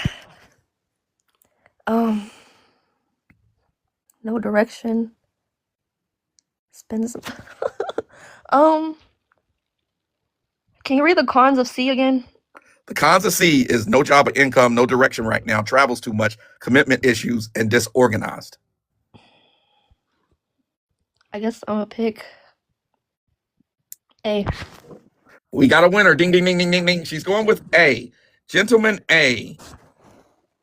Speaker 14: No direction. Spend some. Can you read the cons of C again?
Speaker 1: The cons of C is no job or income, no direction right now, travels too much, commitment issues, and disorganized.
Speaker 14: I guess I'm gonna pick A.
Speaker 1: We got a winner. Ding, ding, ding, ding, ding, ding. She's going with A. Gentleman A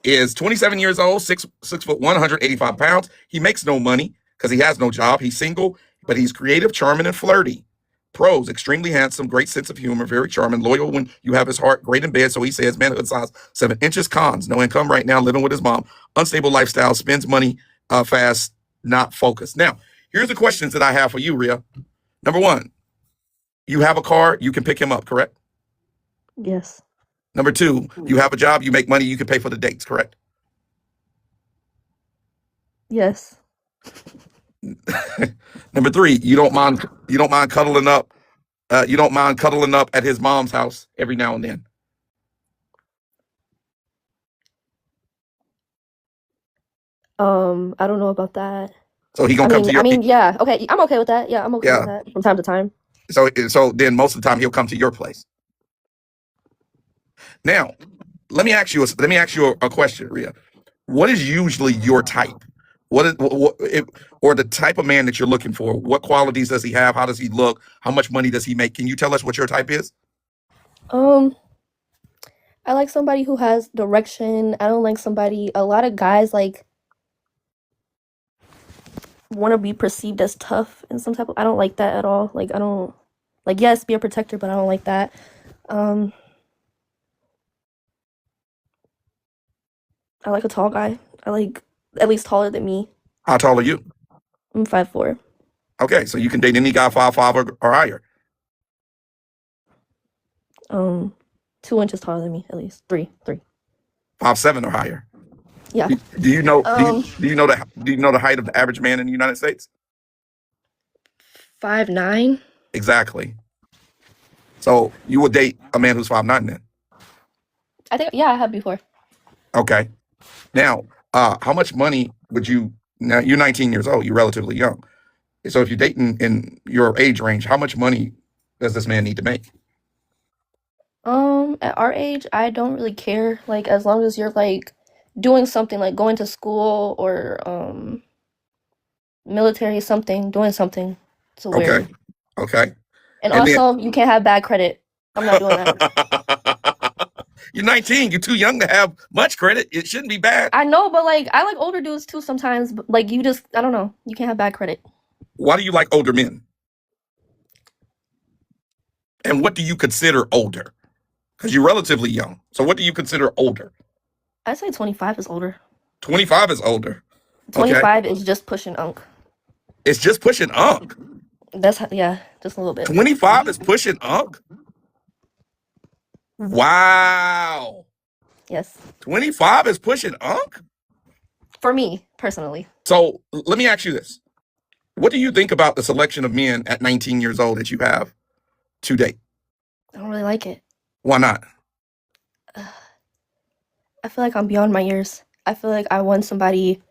Speaker 1: is 27 years old, 6 foot 185 pounds. He makes no money because he has no job. He's single, but he's creative, charming, and flirty. Pros, extremely handsome, great sense of humor, very charming, loyal when you have his heart, great in bed, so he says, manhood size, 7 inches. Cons, no income right now, living with his mom, unstable lifestyle, spends money fast, not focused. Now, here's the questions that I have for you, Rhea. Number 1, you have a car, you can pick him up, correct?
Speaker 14: Yes.
Speaker 1: Number 2, you have a job, you make money, you can pay for the dates, correct?
Speaker 14: Yes.
Speaker 1: Number 3, you don't mind cuddling up. You don't mind cuddling up at his mom's house every now and then.
Speaker 14: I don't know about that.
Speaker 1: So he gonna come to your.
Speaker 14: Yeah. Okay, I'm okay with that. Yeah, I'm okay with that from time to time.
Speaker 1: So then most of the time he'll come to your place. Now, let me ask you a question, Rhea. What is usually your type? Or the type of man that you're looking for? What qualities does he have? How does he look? How much money does he make? Can you tell us what your type is?
Speaker 14: I like somebody who has direction. I don't like somebody. A lot of guys like want to be perceived as tough in some type of. I don't like that at all. Like I don't like. Yes, be a protector, but I don't like that. I like a tall guy. I like at least taller than me.
Speaker 1: How tall are you?
Speaker 14: I'm 5'4".
Speaker 1: Okay, so you can date any guy 5'5" or higher.
Speaker 14: 2 inches taller than me, at least. 3.
Speaker 1: 5'7" or higher.
Speaker 14: Yeah.
Speaker 1: Do you know the height of the average man in the United States?
Speaker 14: 5'9".
Speaker 1: Exactly. So you would date a man who's 5'9" then?
Speaker 14: I think I have before.
Speaker 1: Okay. Now, how much money would you? Now you're 19 years old. You're relatively young. So if you're dating in your age range, how much money does this man need to make?
Speaker 14: At our age, I don't really care. Like as long as you're like doing something, like going to school or military, doing something to where.
Speaker 1: Okay.
Speaker 14: And also, you can't have bad credit. I'm not doing that.
Speaker 1: You're 19. You're too young to have much credit. It shouldn't be bad.
Speaker 14: I know, but like I like older dudes too sometimes. But like I don't know. You can't have bad credit.
Speaker 1: Why do you like older men? And what do you consider older? Because you're relatively young. So what do you consider older?
Speaker 14: I'd say 25 is older.
Speaker 1: 25 is older.
Speaker 14: 25 is just pushing unk.
Speaker 1: It's just pushing unk.
Speaker 14: Just a little bit.
Speaker 1: 25 is pushing unk? Wow.
Speaker 14: Yes.
Speaker 1: 25 is pushing unk?
Speaker 14: For me, personally.
Speaker 1: So let me ask you this. What do you think about the selection of men at 19 years old that you have to date?
Speaker 14: I don't really like it.
Speaker 1: Why not?
Speaker 14: I feel like I'm beyond my years. I feel like I want somebody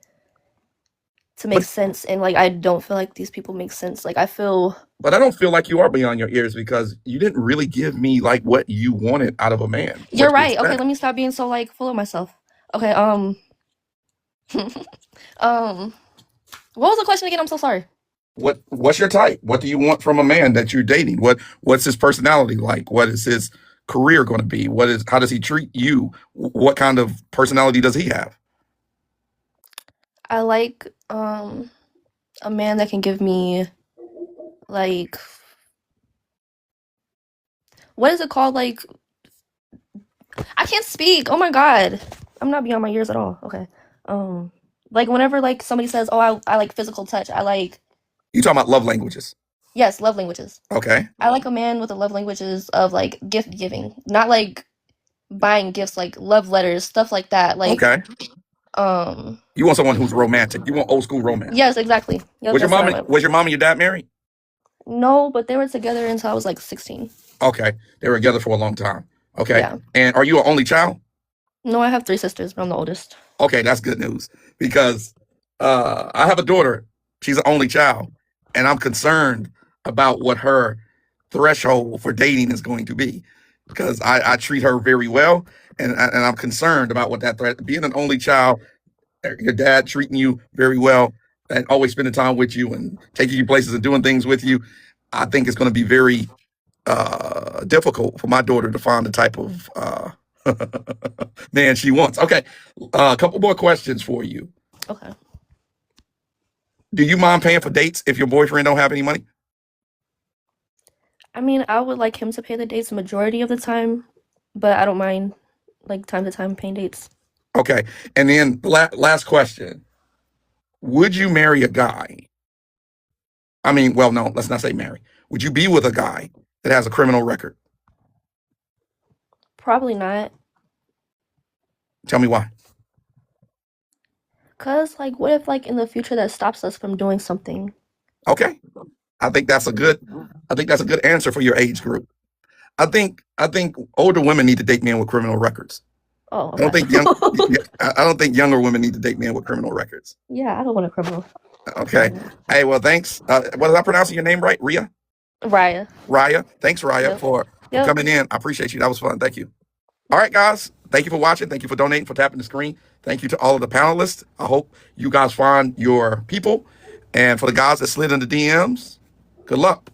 Speaker 14: to make sense, and like I don't feel like these people make sense. Like I
Speaker 1: don't feel like you are beyond your ears because you didn't really give me like what you wanted out of a man.
Speaker 14: You're right. Okay, let me stop being so like full of myself. Okay, what was the question again? I'm so sorry.
Speaker 1: What's your type? What do you want from a man that you're dating? What's his personality like? What is his career going to be? How does he treat you? What kind of personality does he have?
Speaker 14: I like a man that can give me like what is it called? Like, I can't speak. Oh my god, I'm not beyond my years at all. Okay. Like whenever like somebody says, "Oh, I like physical touch," I like.
Speaker 1: You talking about love languages?
Speaker 14: Yes, love languages.
Speaker 1: Okay.
Speaker 14: I like a man with the love languages of like gift giving, not like buying gifts, like love letters, stuff like that. Like,
Speaker 1: Okay. You want someone who's romantic. You want old school romance.
Speaker 14: yes, exactly. Yep,
Speaker 1: Was your
Speaker 14: that's what I
Speaker 1: mom
Speaker 14: want.
Speaker 1: was your mom and your dad married?
Speaker 14: No, but they were together until I was like 16.
Speaker 1: Okay. They were together for a long time. Okay.
Speaker 14: Yeah.
Speaker 1: And are you an only child?
Speaker 14: No, I have 3 sisters, but I'm the oldest.
Speaker 1: Okay, that's good news because I have a daughter. She's an only child, and I'm concerned about what her threshold for dating is going to be because I treat her very well, and I'm concerned about what that threat. Being an only child, your dad treating you very well, and always spending time with you and taking you places and doing things with you, I think it's going to be very difficult for my daughter to find the type of man she wants. Okay, a couple more questions for you.
Speaker 14: Okay.
Speaker 1: Do you mind paying for dates if your boyfriend don't have any money?
Speaker 14: I mean, I would like him to pay the dates the majority of the time, but I don't mind like time to time paying dates.
Speaker 1: Okay, and then last question: would you marry a guy? I mean, well, no, let's not say marry. Would you be with a guy that has a criminal record?
Speaker 14: Probably not.
Speaker 1: Tell me why.
Speaker 14: Cause like, what if like in the future that stops us from doing something?
Speaker 1: Okay, I think that's a good answer for your age group. I think older women need to date men with criminal records.
Speaker 14: Oh,
Speaker 1: okay. I don't think younger women need to date men with criminal records.
Speaker 14: Yeah, I don't want a criminal.
Speaker 1: Okay. Hey, well, thanks. Was I pronouncing your name right? Rhea?
Speaker 14: Raya.
Speaker 1: Raya. Thanks, Raya,
Speaker 14: Yep.
Speaker 1: for
Speaker 14: Yep.
Speaker 1: coming in. I appreciate you. That was fun. Thank you. All right, guys. Thank you for watching. Thank you for donating, for tapping the screen. Thank you to all of the panelists. I hope you guys find your people. And for the guys that slid into DMs, good luck.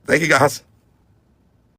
Speaker 1: Thank you, guys.